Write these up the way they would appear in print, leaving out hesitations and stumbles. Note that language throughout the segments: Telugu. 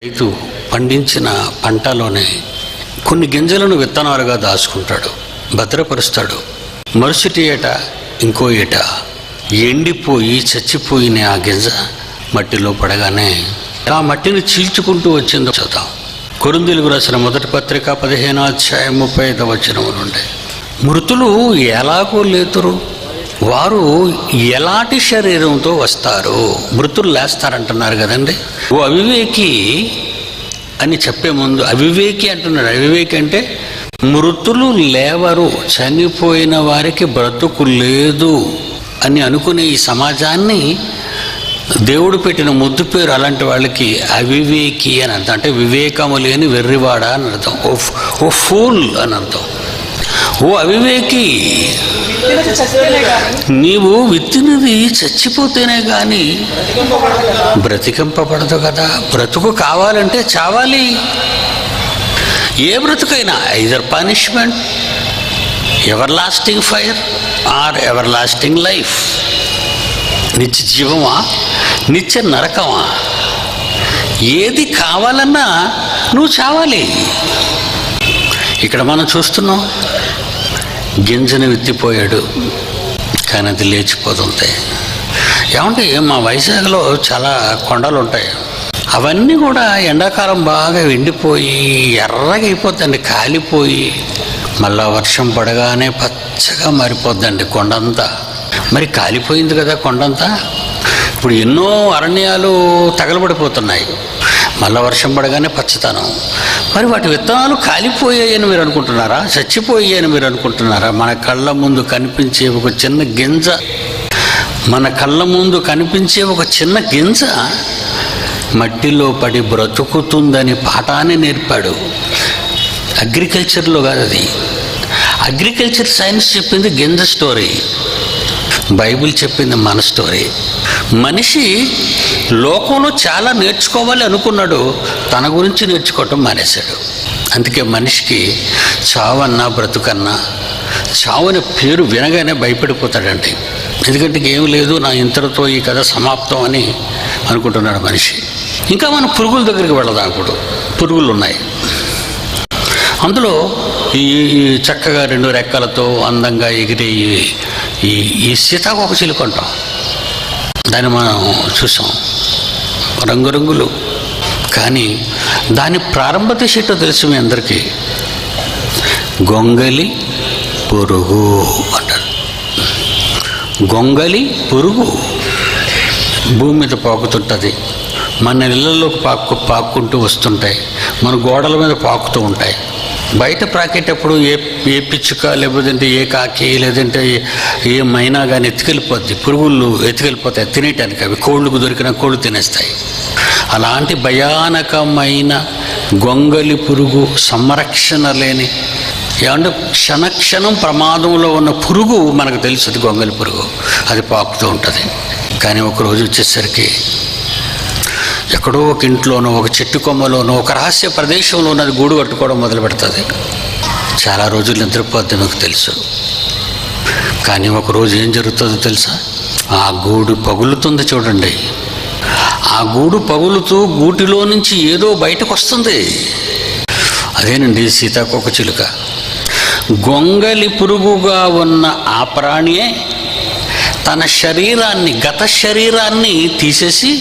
రైతు పండించిన పంటలోనే కొన్ని గింజలను విత్తనాలుగా దాచుకుంటాడు, భద్రపరుస్తాడు. మరుసటి ఏట ఇంకో ఏట ఎండిపోయి చచ్చిపోయిన ఆ గింజ మట్టిలో పడగానే ఆ మట్టిని చీల్చుకుంటూ వచ్చిందో చూద్దాం. కొరింథీయులకు రాసిన మొదటి పత్రిక 15వ అధ్యాయం 35వ వచనం నుండి, మృతులు ఎలాగో లేతురు, వారు ఎలాంటి శరీరంతో వస్తారు? మృతులు లేస్తారంటున్నారు కదండి. ఓ అవివేకి అని చెప్పే ముందు అవివేకి అంటున్నాడు. అవివేకి అంటే మృతులు లేవరు, చనిపోయిన వారికి బ్రతుకు లేదు అని అనుకునే ఈ సమాజాన్ని దేవుడు పెట్టిన ముద్దు పేరు అలాంటి వాళ్ళకి అవివేకి అని అర్థం. అంటే వివేకము లేని వెర్రివాడ అని అర్థం. ఓ ఫూల్ అని అర్థం. ఓ అవివేకి, నీవు విత్తినది చచ్చిపోతేనే కానీ బ్రతికింపబడదు కదా. బ్రతుకు కావాలంటే చావాలి. ఏ బ్రతుకైనా either punishment, ever lasting fire or ever lasting life. నిత్య జీవమా, నిత్య నరకమా, ఏది కావాలన్నా నువ్వు చావాలి. ఇక్కడ మనం చూస్తున్నాం, గింజను విత్తిపోయాడు కానీ అది లేచిపోతుంది. ఏమంటే మా వైజాగ్లో చాలా కొండలు ఉంటాయి, అవన్నీ కూడా ఎండాకాలం బాగా ఎండిపోయి ఎర్రగా అయిపోద్దండి, కాలిపోయి మళ్ళా వర్షం పడగానే పచ్చగా మారిపోద్దండి కొండంతా. మరి కాలిపోయింది కదా కొండంతా. ఇప్పుడు ఎన్నో అరణ్యాలు తగలబడిపోతున్నాయి, మళ్ళా వర్షం పడగానే పచ్చతనం. మరి వాటి విత్తనాలు కాలిపోయాయని మీరు అనుకుంటున్నారా? చచ్చిపోయాయని మీరు అనుకుంటున్నారా? మన కళ్ళ ముందు కనిపించే ఒక చిన్న గింజ, మన కళ్ళ ముందు కనిపించే ఒక చిన్న గింజ మట్టిలో పడి బ్రతుకుతుందని పాఠాన్ని నేర్పాడు. అగ్రికల్చర్లో కాదు అది. అగ్రికల్చర్ సైన్స్ చెప్పింది గింజ స్టోరీ, బైబిల్ చెప్పింది మన స్టోరీ. మనిషి లోకంలో చాలా నేర్చుకోవాలి అనుకున్నాడు, తన గురించి నేర్చుకోవటం మానేశాడు. అందుకే మనిషికి చావన్నా బ్రతుకన్నా, చావని పేరు వినగానే భయపడిపోతాడండి. ఎందుకంటే ఏం లేదు, నా ఇంతటితో ఈ కథ సమాప్తం అని అనుకుంటున్నాడు మనిషి. ఇంకా మనం పురుగుల దగ్గరికి వెళదాం. ఇప్పుడు పురుగులు ఉన్నాయి, అందులో ఈ చక్కగా 2 రెక్కలతో అందంగా ఎగిరే ఈ సీతాకోక చిలుక అంటాం, దాన్ని మనం చూసాం, రంగురంగులు. కానీ దాని ప్రారంభ దశ ఏంటో తెలుసు మీ అందరికీ? గొంగలి పురుగు అంటారు. గొంగలి భూమి మీద పాకుతుంటుంది, మన ఇళ్ళల్లోకి పాక్కుంటూ వస్తుంటాయి, మన గోడల మీద పాకుతూ ఉంటాయి. బయట ప్రాకేటప్పుడు ఏ పిచ్చుక, లేకపోతే ఏ కాకి, లేదంటే ఏ మైనా కానీ ఎత్తుకెళ్ళిపోద్ది. పురుగులు ఎత్తుకెళ్ళిపోతాయి తినేయటానికి. అవి కోళ్ళకు దొరికిన కోళ్ళు తినేస్తాయి. అలాంటి భయానకమైన గొంగలి పురుగు, సంరక్షణ లేని, ఏమంటే క్షణక్షణం ప్రమాదంలో ఉన్న పురుగు మనకు తెలుసు, అది గొంగలి పురుగు. అది పాకుతూ ఉంటుంది. కానీ ఒకరోజు వచ్చేసరికి ఎక్కడో ఒక ఇంట్లోనో, ఒక చెట్టు కొమ్మలోనో, ఒక రహస్య ప్రదేశంలో ఉన్నది గూడు కట్టుకోవడం మొదలు పెడుతుంది. చాలా రోజులు నిద్రపోద్ది మీకు తెలుసు. కానీ ఒకరోజు ఏం జరుగుతుందో తెలుసా? ఆ గూడు పగులుతుంది చూడండి. ఆ గూడు పగులుతూ గూటిలో నుంచి ఏదో బయటకు వస్తుంది. అదేనండి సీతాకోక చిలుక. గొంగలి పురుగుగా ఉన్న ఆ ప్రాణియే తన శరీరాన్ని, గత శరీరాన్ని తీసేసి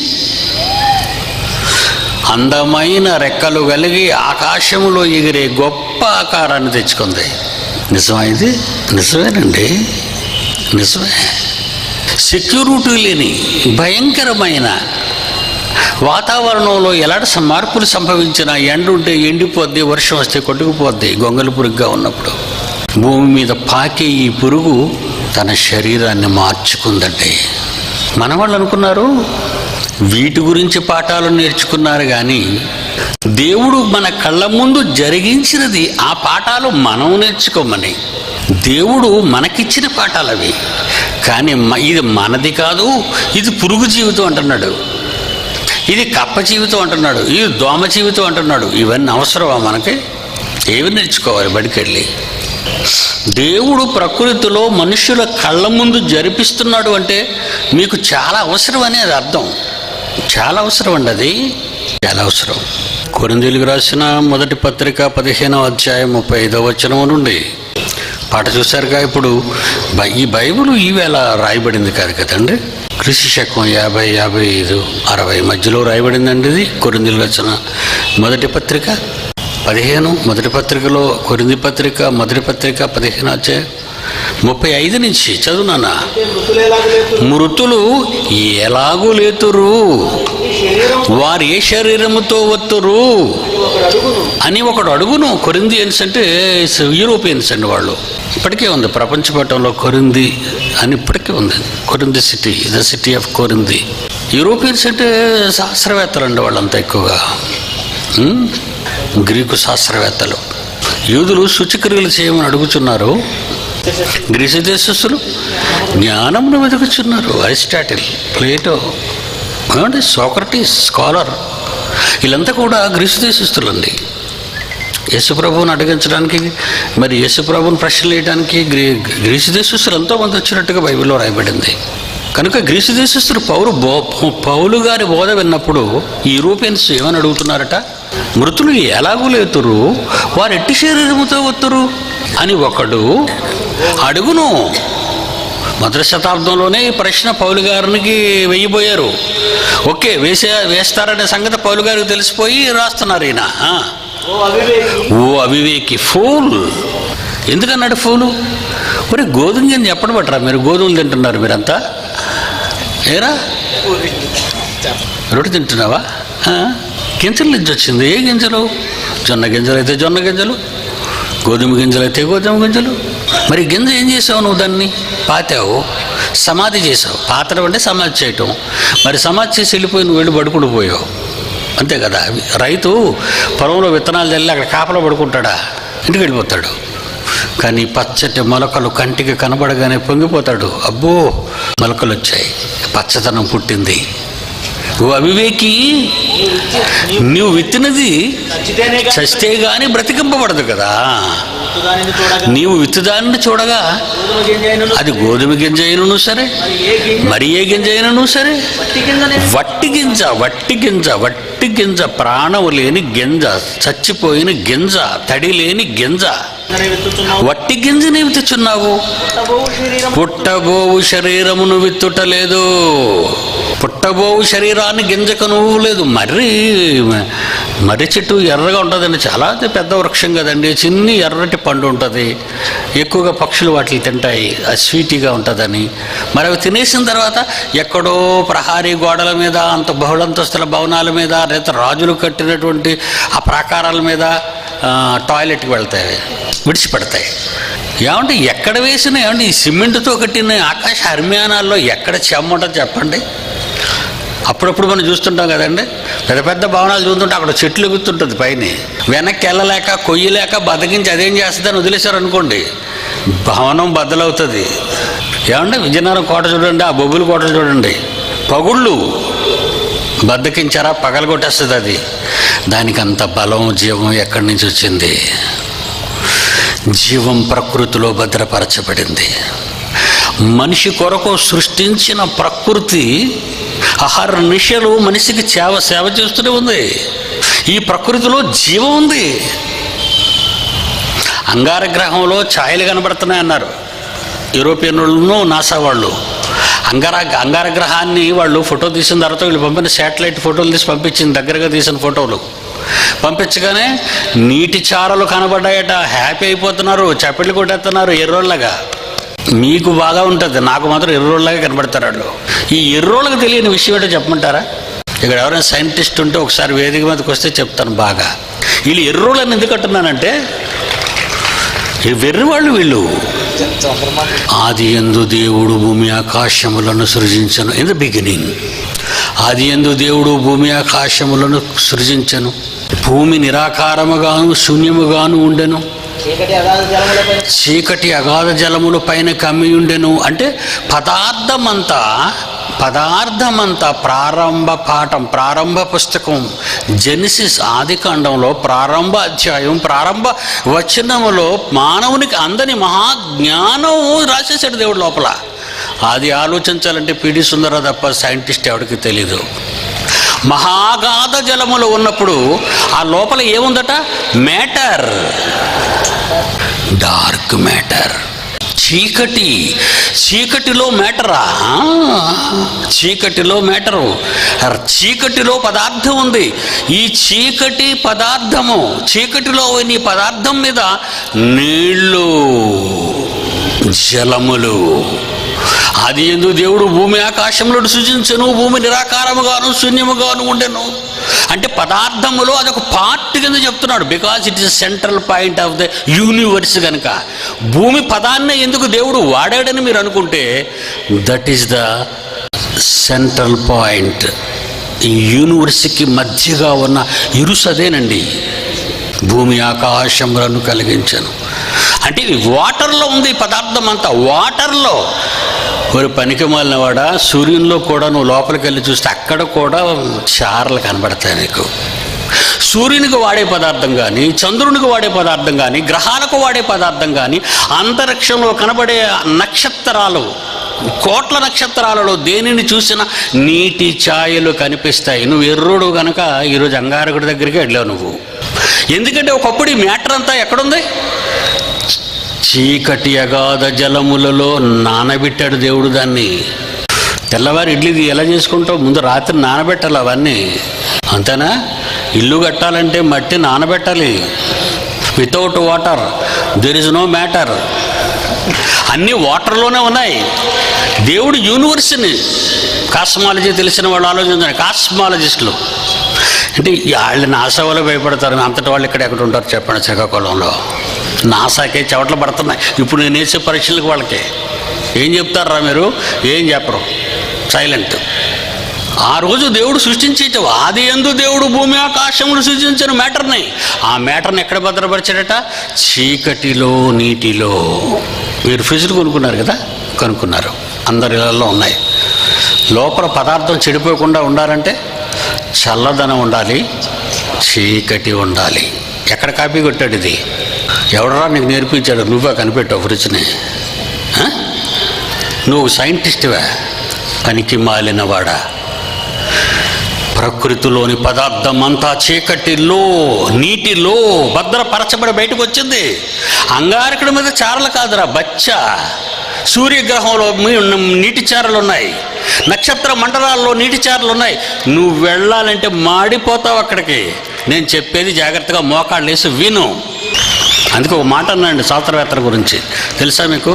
అందమైన రెక్కలు కలిగి ఆకాశంలో ఎగిరే గొప్ప ఆకారాన్ని తెచ్చుకుంది. నిజమా ఇది? నిజమేనండి, నిజమే. సెక్యూరిటీ లేని భయంకరమైన వాతావరణంలో ఎలాంటి మార్పులు సంభవించినా, ఎండ ఉంటే ఎండిపోద్ది, వర్షం వస్తే కొట్టుకుపోద్ది. గొంగలి పురుగుగా ఉన్నప్పుడు భూమి మీద పాకే ఈ పురుగు తన శరీరాన్ని మార్చుకుందండి. మన వాళ్ళు అనుకున్నారు వీటి గురించి పాఠాలు నేర్చుకున్నారు, కానీ దేవుడు మన కళ్ళ ముందు జరిగించినది ఆ పాఠాలు మనం నేర్చుకోమని. దేవుడు మనకిచ్చిన పాఠాలు అవి. కానీ ఇది మనది కాదు, ఇది పురుగు జీవితం అంటున్నాడు, ఇది కప్ప జీవితం అంటున్నాడు, ఇది దోమ జీవితం అంటున్నాడు. ఇవన్నీ అవసరమా మనకి? ఏవి నేర్చుకోవాలి బడికెళ్ళి? దేవుడు ప్రకృతిలో మనుషుల కళ్ళ ముందు జరిపిస్తున్నాడు అంటే మీకు చాలా అవసరం అనేది అర్థం. చాలా అవసరం అండి, అది చాలా అవసరం. కొరింథీయులకు రాసిన మొదటి పత్రిక 15వ అధ్యాయం 35వ వచనం నుండి పాట చూశారుగా. ఇప్పుడు ఈ బైబిల్ ఈవేళ రాయబడింది కాదు కదండి. క్రీస్తు శకం 50, 55, 60 మధ్యలో రాయబడిందండి. ఇది కొరింథీయులకు రాసిన మొదటి పత్రిక 15, మొదటి పత్రికలో కొరింథీ పత్రిక మొదటి పత్రిక 15వ అధ్యాయం 35 నుంచి చదువునానా. మృతులు ఎలాగూ లేతురు, వారు ఏ శరీరముతో వత్తురు అని ఒకడు అడుగును. కొరింథియన్స్ అంటే యూరోపియన్స్ అండి. వాళ్ళు ఇప్పటికే ఉంది ప్రపంచపటంలో కొరింథీ అని ఇప్పటికే ఉంది. Corinth city, the city of Corinth. Europeans అంటే శాస్త్రవేత్తలు అండి వాళ్ళంతా ఎక్కువగా. గ్రీకు శాస్త్రవేత్తలు. యూదులు శుచిక్రియలు చేయమని అడుగుచున్నారు, గ్రీసు దేశస్థులు జ్ఞానమును వెతుకుచున్నారు. అరిస్టాటిల్, ప్లేటో, సోక్రటీస్, స్కాలర్, వీళ్ళంతా కూడా గ్రీసు దేశస్థులండి. యేసుప్రభువుని అడిగించడానికి, మరి యేసుప్రభువుని ప్రశ్నలు వేయడానికి గ్రీసు దేశస్థులు ఎంతోమంది వచ్చినట్టుగా బైబిల్లో రాయబడింది. కనుక గ్రీసు దేశస్థులు పౌలు గారి బోధ విన్నప్పుడు ఈ యూరోపియన్స్ ఏమని అడుగుతున్నారట, మృతులు ఎలాగూ లేతురు, వారు ఎట్టి శరీరముతో వత్తురు అని ఒకడు అడుగును. మొదటి శతాబ్దంలోనే ఈ ప్రశ్న పౌలు గారికి వెయ్యిపోయారు. ఓకే, వేస్తారనే సంగతి పౌలు గారికి తెలిసిపోయి రాస్తున్నారు ఈయన. ఓ అవివేకి, ఫూల్. ఎందుకన్నాడు ఫూలు? మరి గోధుమ గింజ ఎప్పటి పట్టరా మీరు? గోధుమలు తింటున్నారు మీరంతా. ఏరా రొట్టె తింటున్నావా? గింజల నుంచి వచ్చింది. ఏ గింజలు? జొన్న గింజలు అయితే జొన్న గింజలు, గోధుమ గింజలు అయితే గోధుమ గింజలు. మరి గింజ ఏం చేసావు నువ్వు? దాన్ని పాతావు, సమాధి చేసావు. పాతడం అంటే సమాధి చేయటం. మరి సమాధి చేసి వెళ్ళిపోయి నువ్వు వెళ్ళి పడుకుంటూ పోయావు, అంతే కదా. రైతు పొలంలో విత్తనాలు చల్లి అక్కడ కాపలా పడుకుంటాడా? ఇంటికి వెళ్ళిపోతాడు. కానీ పచ్చటి మొలకలు కంటికి కనబడగానే పొంగిపోతాడు. అబ్బో, మొలకలు వచ్చాయి, పచ్చదనం పుట్టింది. ఓ అవివేకి, నువ్వు విత్తినది చస్తే గాని బ్రతికింపబడదు కదా. నీవు విత్తుదానిని చూడగా అది గోధుమ గింజ అయినను సరే, మరి ఏ గింజ అయినను సరే, వట్టి గింజ, వట్టి గింజ, వట్టి గింజ, ప్రాణము లేని గింజ, చచ్చిపోయిన గింజ, తడి లేని గింజ, వట్టి గింజని విత్తుచున్నావు. పుట్టబోవు శరీరమును విత్తుటలేదు. పుట్టబోవు శరీరాన్ని గింజకు నువ్వు లేదు. మర్రి చెట్టు ఎర్రగా ఉంటుందండి, చాలా పెద్ద వృక్షం కదండి. చిన్ని ఎర్రటి పండు ఉంటుంది, ఎక్కువగా పక్షులు వాటిని తింటాయి, అది స్వీటీగా ఉంటుందని. మరి అవి తినేసిన తర్వాత ఎక్కడో ప్రహారీ గోడల మీద, అంత బహుళంతస్తుల భవనాల మీద, లేదా రాజులు కట్టినటువంటి ఆ ప్రాకారాల మీద టాయిలెట్కి వెళ్తాయి, విడిచిపెడతాయి. ఏమంటే ఎక్కడ వేసిన, ఏమంటే ఈ సిమెంట్తో కట్టిన ఆకాశ హర్మ్యానాల్లో ఎక్కడ చెమ్మ ఉంటుంది చెప్పండి? అప్పుడప్పుడు మనం చూస్తుంటాం కదండి, పెద్ద పెద్ద భవనాలు చూస్తుంటే అక్కడ చెట్లు ఎగుతుంటుంది పైన. వెనక్కి వెళ్ళలేక, కొయ్యలేక బతికించి అదేం చేస్తుందని వదిలేశారు అనుకోండి, భవనం బద్దలవుతుంది. ఏమంటే విజయనగరం కోట చూడండి, ఆ బొబ్బుల కోట చూడండి, పగుళ్ళు బద్దకించారా పగలగొట్టేస్తుంది అది. దానికి అంత బలం, జీవం ఎక్కడి నుంచి వచ్చింది? జీవం ప్రకృతిలో భద్రపరచబడింది. మనిషి కొరకు సృష్టించిన ప్రకృతి అహర్నిశలు మనిషికి సేవ చేస్తూనే ఉంది. ఈ ప్రకృతిలో జీవం ఉంది. అంగారగ్రహంలో ఛాయలు కనబడుతున్నాయన్నారు యూరోపియన్ వాళ్ళు, నాసా వాళ్ళు. అంగారగ్రహాన్ని వాళ్ళు ఫోటో తీసిన తర్వాత వీళ్ళు పంపిన శాటిలైట్ ఫోటోలు తీసి పంపించింది, దగ్గరగా తీసిన ఫోటోలు పంపించగానే నీటి చారలు కనబడ్డాయట. హ్యాపీ అయిపోతున్నారు, చప్పట్లు కొట్టేస్తున్నారు ఎర్రోళ్ళగా. మీకు బాగా ఉంటుంది, నాకు మాత్రం ఎర్రోళ్ళగా కనబడతారు వాళ్ళు. ఈ ఎర్రోళ్ళకి తెలియని విషయం ఏంటో చెప్పమంటారా? ఇక్కడ ఎవరైనా సైంటిస్ట్ ఉంటే ఒకసారి వేదిక మీదకి వస్తే చెప్తాను బాగా. వీళ్ళు ఎర్రోళ్ళని ఎందుకు అంటున్నానంటే, వెర్రివాళ్ళు వీళ్ళు. ఆది యందు దేవుడు భూమి ఆకాశములను సృజించను. ఇన్ ద బిగినింగ్ ఆది యందు దేవుడు భూమి ఆకాశములను సృజించను. భూమి నిరాకారముగాను శూన్యముగాను ఉండెను. చీకటి అగాధ జలముల పైన కమ్మి ఉండెను. అంటే పదార్థమంతా ప్రారంభ పాఠం, ప్రారంభ పుస్తకం జెనిసిస్, ఆది కాండంలో ప్రారంభ అధ్యాయం, ప్రారంభ వచనములో మానవునికి అందని మహాజ్ఞానం రాసేసాడు దేవుడు లోపల. అది ఆలోచించాలంటే పిడి సుందర తప్ప సైంటిస్ట్ ఎవరికి తెలీదు. మహాగాధ జలములు ఉన్నప్పుడు ఆ లోపల ఏముందట? మ్యాటర్, డార్క్ మ్యాటర్, చీకటి. చీకటిలో మ్యాటరా? చీకటిలో మ్యాటరు, చీకటిలో పదార్థం ఉంది. ఈ చీకటి పదార్థము, చీకటిలో ఈ పదార్థం మీద నీళ్ళు, జలములు. అది ఎందుకు దేవుడు భూమి ఆకాశములను సృజించెను, భూమి నిరాకారముగాను శూన్యముగాను ఉండెను అంటే పదార్థములో అదొక పార్ట్ కింద చెప్తున్నాడు. Because it is central point of the universe. కనుక భూమి పదాన్నే ఎందుకు దేవుడు వాడాడని మీరు అనుకుంటే, that is the central point. ఈ యూనివర్స్కి మధ్యగా ఉన్న ఇరుసు అదేనండి. భూమి ఆకాశములను కలిగించను అంటే వాటర్లో ఉంది ఈ పదార్థం అంతా, వాటర్లో. ఒక పనికి మాలినవాడ, సూర్యునిలో కూడా నువ్వు లోపలికి వెళ్ళి చూస్తే అక్కడ కూడా చారలు కనబడతాయి నీకు. సూర్యునికి వాడే పదార్థం కానీ, చంద్రునికి వాడే పదార్థం కానీ, గ్రహాలకు వాడే పదార్థం కానీ, అంతరిక్షంలో కనబడే నక్షత్రాలు, కోట్ల నక్షత్రాలలో దేనిని చూసినా నీటి ఛాయలు కనిపిస్తాయి. నువ్వు ఎర్రోడు కనుక ఈరోజు అంగారకుడి దగ్గరికి వెళ్ళావు నువ్వు. ఎందుకంటే ఒకప్పుడు ఈ మ్యాటర్ అంతా ఎక్కడుంది? చీకటి అగాధ జలములలో నానబెట్టాడు దేవుడు దాన్ని. తెల్లవారు ఇడ్లీ ఎలా చేసుకుంటావు? ముందు రాత్రి నానబెట్టాలి అవన్నీ, అంతేనా? ఇల్లు కట్టాలంటే మట్టి నానబెట్టాలి. Without water there is no matter. అన్నీ వాటర్లోనే ఉన్నాయి. దేవుడు యూనివర్స్ని, కాస్మాలజీ తెలిసిన వాళ్ళు ఆలోచించారు, కాస్మాలజిస్టులు అంటే వాళ్ళు నాసా వాళ్ళు భయపడతారు. అంతటి వాళ్ళు ఇక్కడ ఎక్కడ ఉంటారు చెప్పండి? శ్రీకాకుళంలో నాసాకే చెవట్లు పడుతున్నాయి. ఇప్పుడు నేను వేసే పరీక్షలకు వాళ్ళకి ఏం చెప్తారా మీరు? ఏం చెప్పరు, సైలెంట్. ఆ రోజు దేవుడు సృష్టించేట, ఆది యందు దేవుడు భూమి ఆకాశములు సృష్టించిన మ్యాటర్ని, ఆ మ్యాటర్ని ఎక్కడ భద్రపరిచాడట? చీకటిలో, నీటిలో. మీరు ఫ్రిడ్జ్లు కొనుక్కున్నారు కదా, కొనుక్కున్నారు, అందరి ఇళ్ళల్లో ఉన్నాయి. లోపల పదార్థం చెడిపోకుండా ఉండాలంటే చల్లదనం ఉండాలి, చీకటి ఉండాలి. ఎక్కడ కాపీ కొట్టాడు ఇది? ఎవడరా నీకు నేర్పించాడు? నువ్వే కనిపెట్టావు ఫ్రిడ్జ్ని? నువ్వు సైంటిస్టువా? పనికి మాలినవాడా. ప్రకృతిలోని పదార్థం అంతా చీకటిలో, నీటిలో భద్రపరచబడి బయటకు వచ్చింది. అంగారకుడి మీద చారలు కాదురా బచ్చా. సూర్యగ్రహంలో నీటి చారలు ఉన్నాయి, నక్షత్ర మండలాల్లో నీటి చారలు ఉన్నాయి. నువ్వు వెళ్ళాలంటే మాడిపోతావు అక్కడికి. నేను చెప్పేది జాగ్రత్తగా మోకాళ్ళు వేసి విను. అందుకే ఒక మాట అన్నాండి శాస్త్రవేత్తల గురించి, తెలుసా మీకు?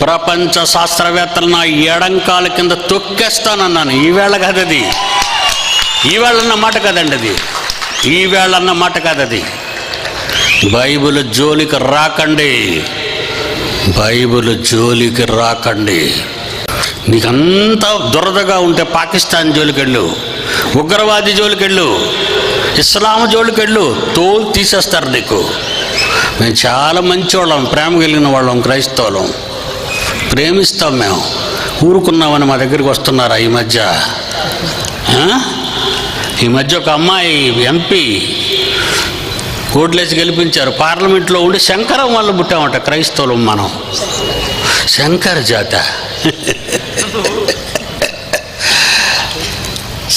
ప్రపంచ శాస్త్రవేత్తలు నా ఎడంకాల కింద తొక్కేస్తానన్నాను. ఈవేళ కాదు అది, ఈవేళ అన్న మాట కాదండి అది, ఈవేళ అన్న మాట కాదు అది. బైబిల్ జోలికి రాకండి, బైబిల్ జోలికి రాకండి. నీకంతా దురదగా ఉంటే పాకిస్తాన్ జోలికెళ్ళు, ఉగ్రవాది జోలికెళ్ళు, ఇస్లాం జోలికెళ్ళు, తోలు తీసేస్తారు నీకు. మేము చాలా మంచి వాళ్ళం, ప్రేమ కలిగిన వాళ్ళం, క్రైస్తవులం, ప్రేమిస్తాం మేము. ఊరుకున్నామని మా దగ్గరికి వస్తున్నారా ఈ మధ్య? ఈ మధ్య ఒక అమ్మాయి ఎంపీ ఓట్లేసి గెలిపించారు, పార్లమెంట్లో ఉండి శంకరం వల్ల పుట్టామట క్రైస్తవులం మనం. శంకర జాత,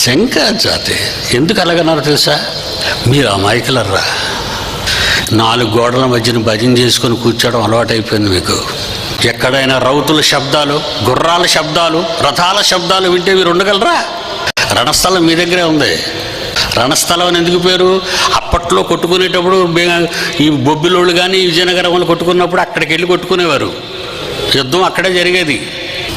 శంకర జాతి. ఎందుకు అలాగన్నారు తెలుసా? మీరు అమాయకులర్రా. 4 గోడల మధ్యన భజన చేసుకొని కూర్చోవడం అలవాటైపోయింది మీకు. ఎక్కడైనా రౌతుల శబ్దాలు, గుర్రాల శబ్దాలు, రథాల శబ్దాలు వింటే మీరు ఉండగలరా? రణస్థలం మీ దగ్గరే ఉంది. రణస్థలం అని ఎందుకు పేరు? అప్పట్లో కొట్టుకునేటప్పుడు ఈ బొబ్బిలోళ్ళు కానీ విజయనగరం వాళ్ళు కొట్టుకున్నప్పుడు అక్కడికి వెళ్ళి కొట్టుకునేవారు. యుద్ధం అక్కడే జరిగేది.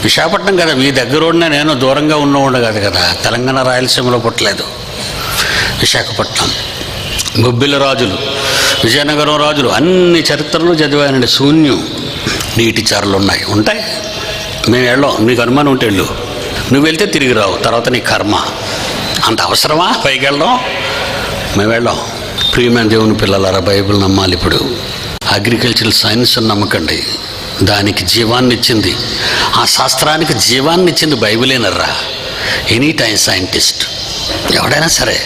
విశాఖపట్నం కదా మీ దగ్గర ఉన్న, నేను దూరంగా ఉన్నవాడు కాదు కదా, తెలంగాణ రాయలసీమలో పుట్టలేదు. విశాఖపట్నం, బొబ్బిల రాజులు, విజయనగరం రాజులు, అన్ని చరిత్రలు చదివానండి. శూన్యం, నీటి చారలు ఉన్నాయి, ఉంటాయి. మేము వెళ్ళాం, నీకు అనుమానం ఉంటే వెళ్ళు, నువ్వు వెళ్తే తిరిగి రావు, తర్వాత నీ కర్మ. అంత అవసరమా పైకి వెళ్ళడం? మేము వెళ్ళాం. ప్రియమైన దేవుని పిల్లలారా, బైబిల్ నమ్మాలి. ఇప్పుడు అగ్రికల్చరల్ సైన్స్ నమ్మకండి, దానికి జీవాన్ని ఇచ్చింది, ఆ శాస్త్రానికి జీవాన్ని ఇచ్చింది బైబిలేనర్రా. ఎనీ టైం సైంటిస్ట్ ఎవడైనా సరే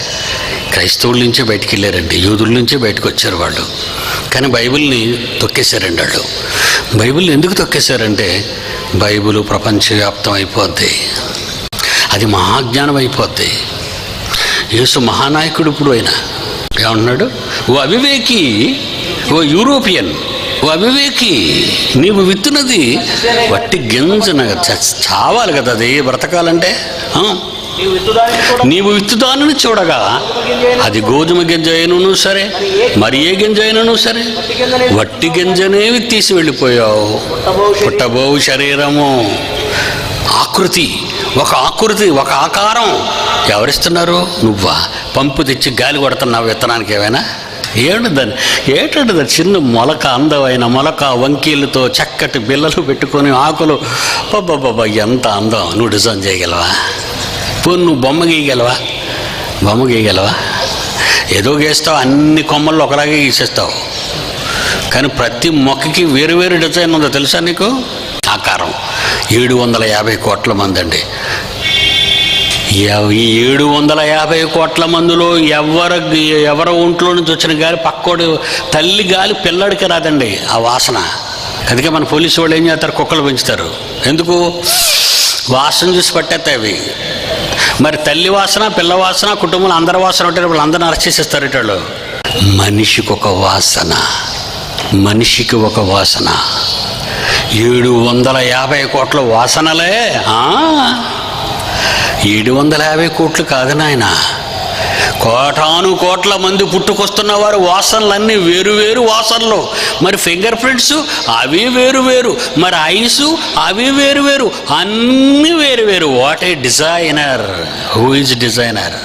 క్రైస్తవుల నుంచే బయటికి వెళ్ళారండి, యూదుల నుంచే బయటకు వచ్చారు వాళ్ళు. కానీ బైబిల్ని తొక్కేశారండి వాళ్ళు. బైబిల్ని ఎందుకు తొక్కేశారంటే, బైబిల్ ప్రపంచవ్యాప్తం అయిపోద్ది, అది మహాజ్ఞానం అయిపోద్ది. యేసు మహానాయకుడు. ఇప్పుడు ఆయన ఏమన్నాడు? ఓ అవివేకి, ఓ యూరోపియన్, ఓ అవివేకి, నీవు విత్తున్నది వట్టి గింజన చావాలి కదా, అది బ్రతకాలంటే. నీవు విత్తుదానిని చూడగా అది గోధుమ గింజ అయినను సరే, మరి ఏ గింజ అయినను సరే, వట్టి గింజనే తీసి వెళ్ళిపోయావు. పుట్టబోవు శరీరము, ఆకృతి, ఒక ఆకారం ఎవరిస్తున్నారు? నువ్వా? పంపు తెచ్చి గాలి కొడుతున్నావు విత్తనానికి ఏమైనా? ఏంటంటే దాన్ని చిన్న మొలక, అందమైన మొలక, వంకీలతో చక్కటి బిల్లలు పెట్టుకొని ఆకులు, బాబా ఎంత అందం. నువ్వు డిజైన్ చేయగలవా? నువ్వు బొమ్మ గీయగలవా? ఏదో గీస్తావు, అన్ని కొమ్మల్లో ఒకలాగే గీసేస్తావు. కానీ ప్రతి మొక్కకి వేరు వేరు డిజైన్ ఉందో తెలుసా నీకు? ఆకారం. 750 కోట్ల మంది అండి. ఈ 750 కోట్ల మందిలో ఎవరి ఒంట్లో నుంచి వచ్చిన గాలి పక్కోడు తల్లి గాలి పిల్లడికి రాదండి ఆ వాసన. అందుకే మన పోలీసు వాళ్ళు ఏం చేస్తారు? కుక్కలు పెంచుతారు. ఎందుకు? వాసన చూసి పట్టేస్తాయి అవి. మరి తల్లి వాసన, పిల్ల వాసన, కుటుంబంలో అందరి వాసన ఉంటే వాళ్ళందరిని అరెస్ట్ చేసేస్తారు ఇటాళ్ళు. మనిషికి ఒక వాసన, 750 కోట్ల వాసనలే. 750 కోట్లు కాదు నాయన, కోటాను కోట్ల మంది పుట్టుకొస్తున్న వారు వాసనలన్నీ వేరు వేరు వాసనలు. మరి ఫింగర్ ప్రింట్స్ అవి వేరు వేరు, మరి ఐసు అవి వేరు వేరు, అన్నీ వేరు వేరు. What a designer! Who is designer?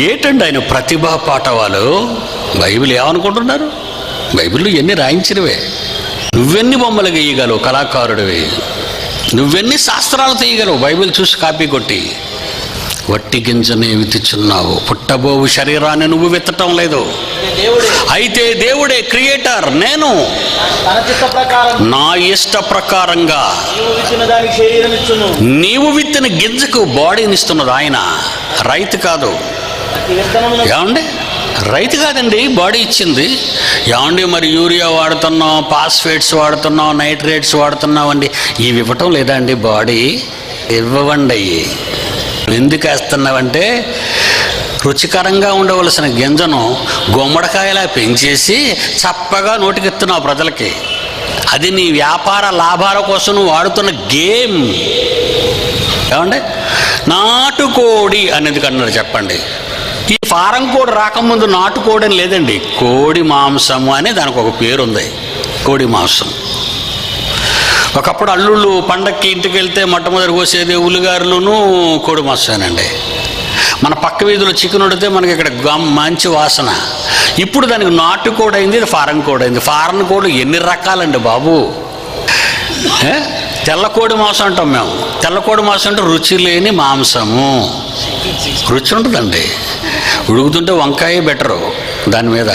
ఏంటండి ఆయన ప్రతిభా పాఠవాలు? బైబిల్ ఏమనుకుంటున్నారు? బైబిల్లో ఎన్ని రాయించినవే. నువ్వెన్ని బొమ్మలు గీయగలవు కళాకారుడివి, నువ్వెన్ని శాస్త్రాలు తీయగలవు బైబిల్ చూసి కాపీ కొట్టి. వట్టి గింజనే విత్తుచున్నావు, పుట్టబోవు శరీరాన్ని నువ్వు విత్తటం లేదు. అయితే దేవుడే క్రియేటర్, నేను నా ఇష్ట ప్రకారంగా నీవు విత్తిన గింజకు బాడీనిస్తున్నది ఆయన, రైతు కాదు. ఏమండి? రైతు కాదండి బాడీ ఇచ్చింది. ఏమండి మరి యూరియా వాడుతున్నాం, ఫాస్ఫేట్స్ వాడుతున్నాం, నైట్రేట్స్ వాడుతున్నాం అండి, ఇవి ఇవ్వటం లేదా అండి బాడీ? ఇవ్వండి. ఎందుకు వేస్తున్నావంటే రుచికరంగా ఉండవలసిన గింజను గుమ్మడికాయలా పెంచేసి చప్పగా నోటికెత్తున్నావు ప్రజలకి. అది నీ వ్యాపార లాభాల కోసం నువ్వు వాడుతున్న గేమ్. ఏమండి? నాటుకోడి అనేది కన్నారు చెప్పండి. ఈ ఫారం కోడి రాకముందు నాటుకోడి అని లేదండి, కోడి మాంసము అని దానికి ఒక పేరుంది. కోడి మాంసం. ఒకప్పుడు అల్లుళ్ళు పండక్కి ఇంటికి వెళ్తే మొట్టమొదటి కోసేది ఉల్లిగారులను కోడి మాంసమేనండి. మన పక్క వీధిలో చికెన్ ఉడితే మనకి ఇక్కడ మంచి వాసన. ఇప్పుడు దానికి నాటుకోడి అయింది, ఇది ఫారం కోడి అయింది. ఫారం కోడి ఎన్ని రకాలండి బాబు! తెల్లకోడి మాంసం అంటాం మేము. తెల్లకోడి మాంసం అంటే రుచి లేని మాంసము. రుచి ఉంటుందండి, ఉడుకుతుంటే వంకాయ బెటరు, దాని మీద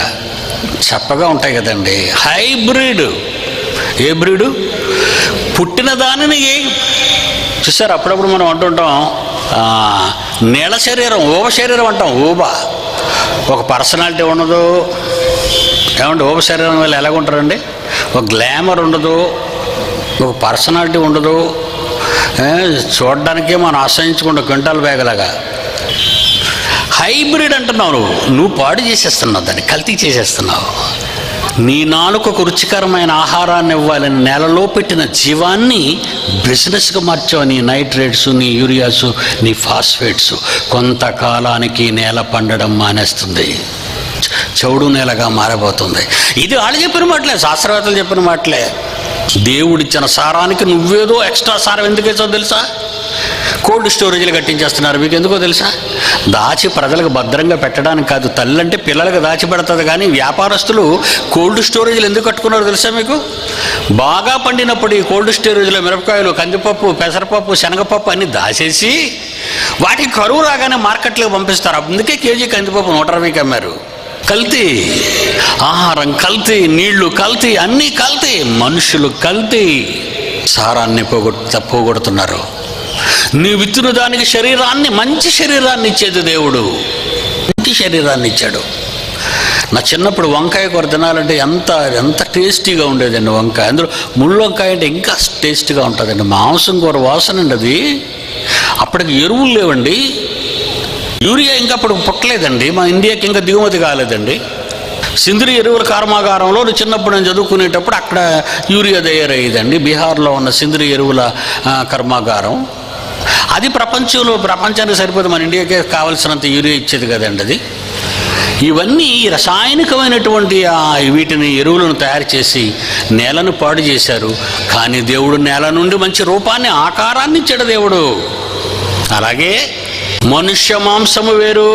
చప్పగా ఉంటాయి కదండి. హైబ్రిడ్. ఏ బ్రీడు? పుట్టిన దానిని చూసారు. అప్పుడప్పుడు మనం అంటుంటాం నీళ్ళ శరీరం, ఊబ శరీరం అంటాం. ఊబ ఒక పర్సనాలిటీ ఉండదు. ఏమంటే ఊబ శరీరం వల్ల ఎలాగుంటారండి? ఒక గ్లామర్ ఉండదు, ఒక పర్సనాలిటీ ఉండదు. చూడడానికే మనం ఆశ్రయించుకుంటాం క్వింటాల్ బ్యాగులాగా. హైబ్రిడ్ అంటున్నావు నువ్వు పాడు చేసేస్తున్నావు, దాన్ని కల్తీ చేసేస్తున్నావు. నీ నాలుకకు రుచికరమైన ఆహారాన్ని ఇవ్వాలని నేలలో పెట్టిన జీవాన్ని బిజినెస్గా మార్చావు. నీ నైట్రేట్స్, నీ యూరియాస్, నీ ఫాస్ఫేట్స్. కొంతకాలానికి నేల పండడం మానేస్తుంది, చౌడు నేలగా మారబోతుంది. ఇది వాళ్ళు చెప్పిన మాటలే, శాస్త్రవేత్తలు చెప్పిన మాటలే. దేవుడిచ్చిన సారానికి నువ్వేదో ఎక్స్ట్రా సారం ఎందుకు వేసావు తెలుసా? కోల్డ్ స్టోరేజ్లు కట్టించేస్తున్నారు. మీకు ఎందుకో తెలుసా? దాచి ప్రజలకు భద్రంగా పెట్టడానికి కాదు. తల్లి అంటే పిల్లలకు దాచి పెడుతుంది, కానీ వ్యాపారస్తులు కోల్డ్ స్టోరేజ్లు ఎందుకు కట్టుకున్నారో తెలుసా మీకు? బాగా పండినప్పుడు ఈ కోల్డ్ స్టోరేజ్లో మిరపకాయలు, కందిపప్పు, పెసరపప్పు, శనగపప్పు అన్నీ దాచేసి వాటికి కరువు రాగానే మార్కెట్లోకి పంపిస్తారు. అందుకే కేజీ కందిపప్పు 120కి అమ్మారు. కల్తీ ఆహారం, కల్తీ నీళ్లు, కల్తీ అన్నీ కల్తీ, మనుషులు కల్తీ. సారాన్ని పోగొడుతున్నారు. నీ విత్తున దానికి శరీరాన్ని, మంచి శరీరాన్ని ఇచ్చేది దేవుడు. మంచి శరీరాన్ని ఇచ్చాడు. నా చిన్నప్పుడు వంకాయ కూర తినాలంటే ఎంత టేస్టీగా ఉండేదండి వంకాయ. అందులో ముళ్ళు వంకాయ అంటే ఇంకా టేస్టీగా ఉంటుందండి. మాంసం కూర వాసన అండి అది. అప్పటికి ఎరువులు లేవండి, యూరియా ఇంకా అప్పుడు పుట్టలేదండి, మన ఇండియాకి ఇంకా దిగుమతి కాలేదండి. సింధూరియ ఎరువుల కర్మాగారంలో చిన్నప్పుడు నేను చదువుకునేటప్పుడు అక్కడ యూరియా తయారయ్యేదండి. బీహార్లో ఉన్న సింధూరియ ఎరువుల కర్మాగారం. అది ప్రపంచానికి సరిపోతే మన ఇండియాకే కావాల్సినంత యూరియా ఇచ్చేది కదండి అది. ఇవన్నీ రసాయనికమైనటువంటి వీటిని ఎరువులను తయారు చేసి నేలను పాడు చేశారు. కానీ దేవుడు నేల నుండి మంచి రూపాన్ని, ఆకారాన్ని ఇచ్చాడు దేవుడు. అలాగే మనుష్య మాంసము వేరు,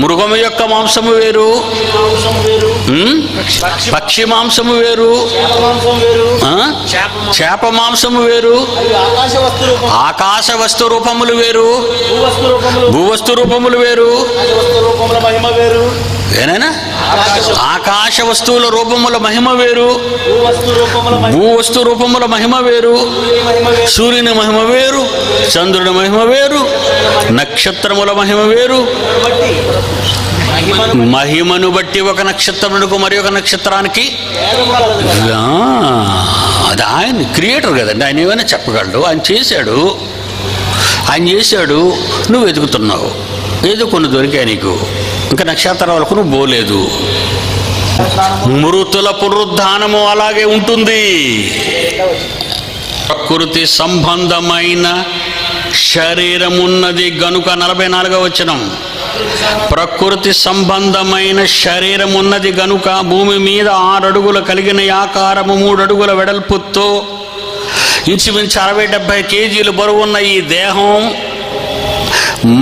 మృగము యొక్క మాంసము వేరు, పక్షి మాంసము వేరు, చేప మాంసము వేరు, ఆకాశ వస్తు రూపములు వేరు, భూవస్తు రూపములు వేరు. ఏనైనా ఆకాశ వస్తువుల రూపముల మహిమ వేరు, భూవస్తు రూపముల మహిమ వేరు, సూర్యుని మహిమ వేరు, చంద్రుని మహిమ వేరు, నక్షత్రముల మహిమ వేరు. మహిమను బట్టి ఒక నక్షత్రమునకు మరి ఒక నక్షత్రానికి, అది ఆయన క్రియేటర్ కదండి, ఆయన ఏమైనా చెప్పగలడు. ఆయన చేశాడు, నువ్వు వెతుకుతున్నావు, ఏదో కొన్ని దొరికాయి నీకు, ఇంకా నక్షత్రాలకు నువ్వు పోలేదు. మృతుల పునరుద్ధానము అలాగే ఉంటుంది. ప్రకృతి సంబంధమైన శరీరమున్నది గనుక 44వ వచనం, ప్రకృతి సంబంధమైన శరీరం ఉన్నది గనుక భూమి మీద 6 అడుగులు కలిగిన ఆకారము 3 అడుగుల వెడల్పుతో ఇంచుమించు 60-70 కేజీలు బరువున్న ఈ దేహం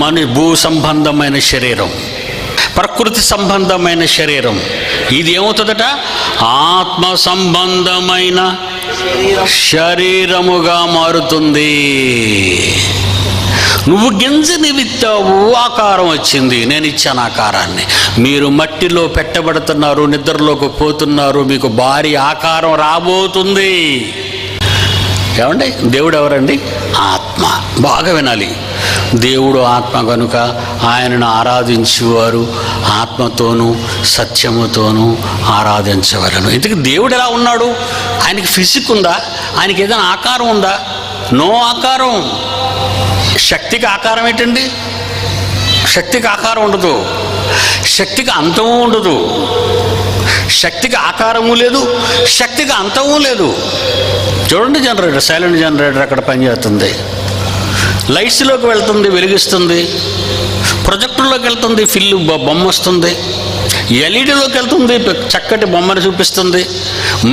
మన భూ సంబంధమైన శరీరం, ప్రకృతి సంబంధమైన శరీరం. ఇది ఏమవుతుందట? ఆత్మ సంబంధమైన శరీరముగా మారుతుంది. నువ్వు గింజని విత్తావు, ఆకారం వచ్చింది, నేను ఇచ్చాను ఆకారాన్ని. మీరు మట్టిలో పెట్టబడుతున్నారు, నిద్రలోకి పోతున్నారు, మీకు భారీ ఆకారం రాబోతుంది. ఏమండి? దేవుడు ఎవరండి? ఆత్మ. బాగా వినాలి. దేవుడు ఆత్మ కనుక ఆయనను ఆరాధించేవారు ఆత్మతోనూ సత్యముతోనూ ఆరాధించవలను. ఇంతకీ దేవుడు ఎలా ఉన్నాడు? ఆయనకి ఫిజిక్ ఉందా? ఆయనకి ఏదైనా ఆకారం ఉందా? నో ఆకారం. శక్తికి ఆకారం ఏంటండి? శక్తికి ఆకారం ఉండదు, శక్తికి అంతము ఉండదు. శక్తికి ఆకారము లేదు, శక్తికి అంతము లేదు. చూడండి, జనరేటర్, సైలెంట్ జనరేటర్ అక్కడ పనిచేస్తుంది, లైట్స్లోకి వెళ్తుంది, వెలిగిస్తుంది, ప్రొజెక్టర్లోకి వెళ్తుంది, బొమ్మ వస్తుంది, ఎల్ఈడీలోకి వెళ్తుంది, చక్కటి బొమ్మను చూపిస్తుంది,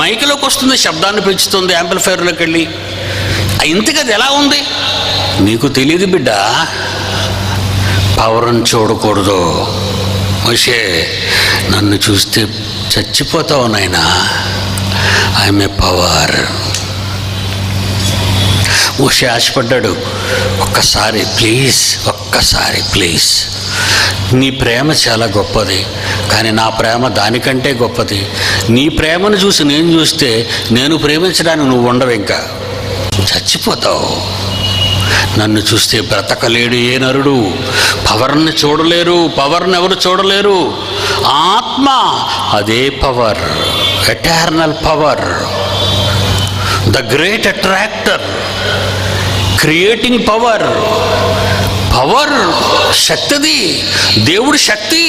మైక్లోకి వస్తుంది, శబ్దాన్ని పెంచుతుంది, యాంప్లిఫైర్లోకి వెళ్ళి. ఇంతకీ అది ఎలా ఉంది? నీకు తెలియదు బిడ్డ. పవర్ని చూడకూడదు. మోషే, నన్ను చూస్తే చచ్చిపోతావు నాయనా, ఐఎమ్ ఏ పవర్. మోషే ఆశపడ్డాడు, ఒక్కసారి ప్లీజ్, నీ ప్రేమ చాలా గొప్పది, కానీ నా ప్రేమ దానికంటే గొప్పది. నీ ప్రేమను చూసి నేను చూస్తే నేను ప్రేమించడానికి నువ్వు ఉండవు, ఇంకా చచ్చిపోతావు. నన్ను చూస్తే బ్రతకలేడు ఏ నరుడు. పవర్ని చూడలేరు, పవర్ని ఎవరు చూడలేరు. ఆత్మ అదే power, eternal power, the great attractor, creating power. Power శక్తిది, దేవుడి శక్తి.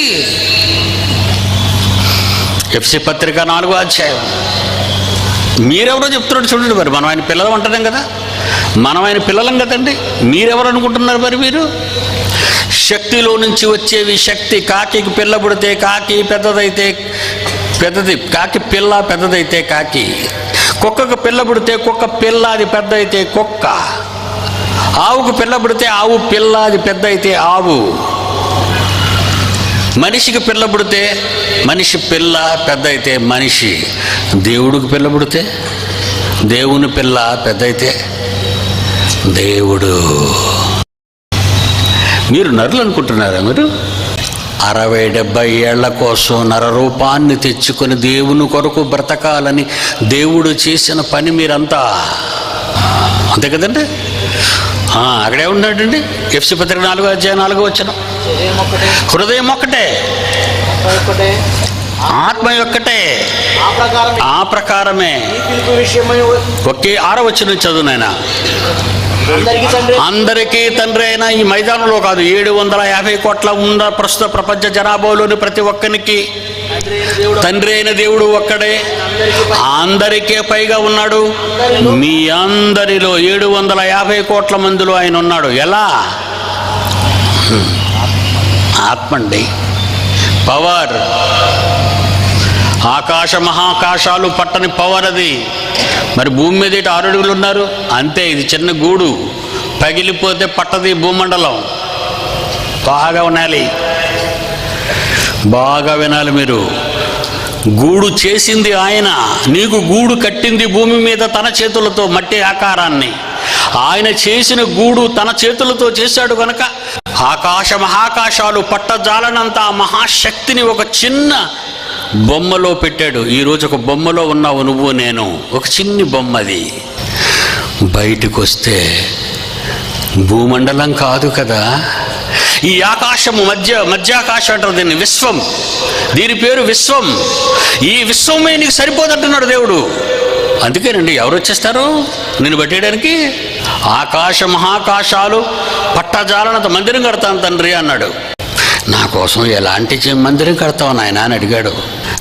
ఎఫ్సి పత్రిక 4వ అధ్యాయం. మీరెవరో చెప్తున్నాడు చూడండి. మరి మనం ఆయన పిల్లలు అంటున్నాం కదా, మనం ఆయన పిల్లలం కదండి. మీరెవరు అనుకుంటున్నారు మరి మీరు? శక్తిలో నుంచి వచ్చేవి శక్తి. కాకి పిల్ల పుడితే కాకి పెద్దదైతే పెద్దది, కాకి పిల్ల పెద్దదైతే కాకి. కుక్కకు పిల్ల పుడితే కుక్క పిల్ల, అది పెద్ద అయితే కుక్క. ఆవుకు పిల్ల పుడితే ఆవు పిల్ల, అది పెద్ద అయితే ఆవు. మనిషికి పిల్ల పుడితే మనిషి పిల్ల, పెద్ద అయితే మనిషి. దేవుడికి పిల్ల పుడితే దేవుని పిల్ల, పెద్ద అయితే దేవుడు. మీరు నరులు అనుకుంటున్నారా? మీరు 60-70 ఏళ్ల కోసం నరరూపాన్ని తెచ్చుకొని దేవుని కొరకు బ్రతకాలని దేవుడు చేసిన పని మీరంతా. అంతే కదండి. అక్కడే ఉన్నాడండి. ఎఫ్సి పత్రిక 4వ అధ్యాయం 4వ వచనం. హృదయం ఒక్కటే, ఆత్మ ఒక్కటే, ఆ ప్రకారమే. ఒకే 6వ వచనం చదువు నాయనా. అందరికీ తండ్రి అయినా ఈ మైదానంలో కాదు, 750 కోట్ల ఉన్న ప్రస్తుత ప్రపంచ జనాభాలోని ప్రతి ఒక్కరికి తండ్రి అయిన దేవుడు ఒక్కడే, అందరికీ పైగా ఉన్నాడు. మీ అందరిలో 750 కోట్ల మందిలో ఆయన ఉన్నాడు. ఎలా? ఆత్మ అండి, పవర్. ఆకాశ మహాకాశాలు పట్టని పవర్ అది. మరి భూమి మీద 6 అడుగులు ఉన్నారు అంతే. ఇది చిన్న గూడు, పగిలిపోతే పట్టది భూమండలం. బాగా వినాలి, బాగా వినాలి మీరు. గూడు చేసింది ఆయన, నీకు గూడు కట్టింది భూమి మీద తన చేతులతో, మట్టి ఆకారాన్ని. ఆయన చేసిన గూడు తన చేతులతో చేశాడు కనుక ఆకాశ మహాకాశాలు పట్టజాలనంత ఆ మహాశక్తిని ఒక చిన్న బొమ్మలో పెట్టాడు. ఈరోజు ఒక బొమ్మలో ఉన్నావు నువ్వు నేను, ఒక చిన్ని బొమ్మది. బయటకు వస్తే భూమండలం కాదు కదా, ఈ ఆకాశము మధ్యాకాశం అంటారు దీన్ని, విశ్వం. దీని పేరు విశ్వం. ఈ విశ్వమే నీకు సరిపోదంటున్నాడు దేవుడు. అందుకేనండి ఎవరు వచ్చేస్తారు నిన్ను పట్టేయడానికి? ఆకాశ మహాకాశాలు పట్టజాలనంత మందిరం కడతాను తండ్రి అన్నాడు. నా కోసం ఎలాంటి మందిరం కడతావు నాయన అని అడిగాడు.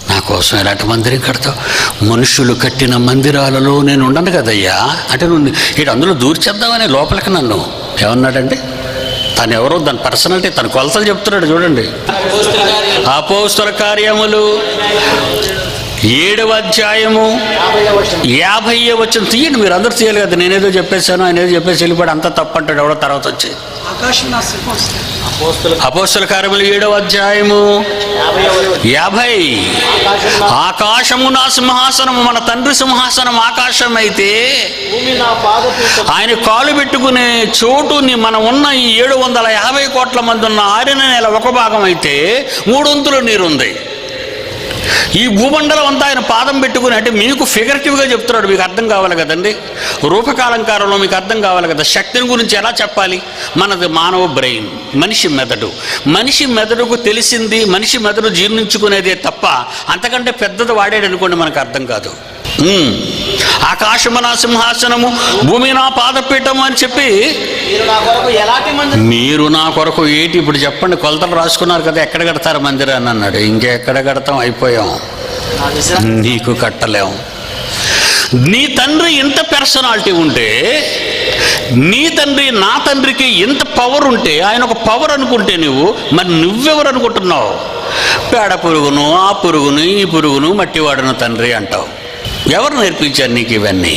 నా కోసం ఎలాంటి మందిరం కడతావు? మనుషులు కట్టిన మందిరాలలో నేను ఉండను కదయ్యా అంటే, నువ్వు ఇటు అందులో దూర్చేద్దామని లోపలికి నన్ను ఏమన్నాడంటే, తను ఎవరో దాని పర్సనాలిటీ, తన కొలతలు చెప్తున్నాడు చూడండి. అపోస్తల కార్యములు 7వ అధ్యాయము 50వ వచనం తీయండి. మీరు అందరూ తీయాలి కదా, నేనేదో చెప్పేశాను ఆయన ఏదో చెప్పేసి వెళ్ళిపోయాడు, అంతా తప్పంటాడు ఎవడో తర్వాత వచ్చి. అపోస్తల కార్యములు 7వ అధ్యాయము 50. ఆకాశము నా సింహాసనము, మన తండ్రి సింహాసనం ఆకాశం అయితే ఆయన కాలు పెట్టుకునే చోటు మనం ఉన్న ఈ 750 కోట్ల మంది ఉన్న ఆరిన నెల 1 భాగం అయితే 3 వంతుల నీరుంది. ఈ భూమండలం అంతా ఆయన పాదం పెట్టుకుని, అంటే మీకు ఫిగరేటివ్గా చెప్తున్నాడు, మీకు అర్థం కావాలి కదండి. రూపకాలంకారంలో మీకు అర్థం కావాలి కదా. శక్తిని గురించి ఎలా చెప్పాలి? మనది మానవ బ్రెయిన్, మనిషి మెదడు. మనిషి మెదడుకు తెలిసింది, మనిషి మెదడు జీర్ణించుకునేదే తప్ప అంతకంటే పెద్దది వాడాడు అనుకోండి మనకు అర్థం కాదు. ఆకాశము నా సింహాసనము, భూమి నా పాదపీఠము అని చెప్పి, మీరు నా కొరకు ఏంటి ఇప్పుడు చెప్పండి, కొలతలు రాసుకున్నారు కదా, ఎక్కడ కడతారు మందిరాన్ని అన్నాడు. ఇంకెక్కడ కడతాం, అయిపోయాం, నీకు కట్టలేం. నీ తండ్రి ఇంత పర్సనాలిటీ ఉంటే, నీ తండ్రి నా తండ్రికి ఇంత పవర్ ఉంటే, ఆయన ఒక పవర్ అనుకుంటే మరి నువ్వెవరు అనుకుంటున్నావు? పేడ పురుగును, ఆ పురుగును, ఈ పురుగును, మట్టివాడును తండ్రి అంటావు. ఎవరు నేర్పించారు నీకు ఇవన్నీ?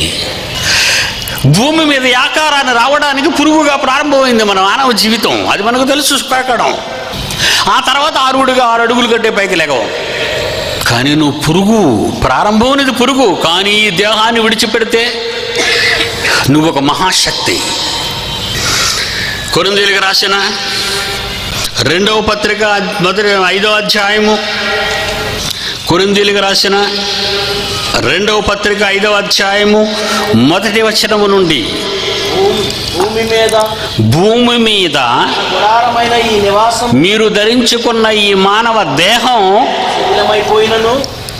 భూమి మీద ఆకారాన్ని రావడానికి పురుగుగా ప్రారంభమైంది మన మానవ జీవితం, అది మనకు తెలుసు పెరగడం. ఆ తర్వాత 6 అడుగులు కట్టే పైకి లేగవు. కానీ నువ్వు పురుగు, ప్రారంభం అనేది పురుగు. కానీ ఈ దేహాన్ని విడిచిపెడితే నువ్వు ఒక మహాశక్తి. కొరింథీయులకు రాసిన 2వ పత్రిక 5వ అధ్యాయము, కొరింథీయులకు రాసిన 2వ పత్రిక 5వ అధ్యాయము 1వ వచనము నుండి, భూమి మీద మీరు ధరించుకున్న ఈ మానవ దేహం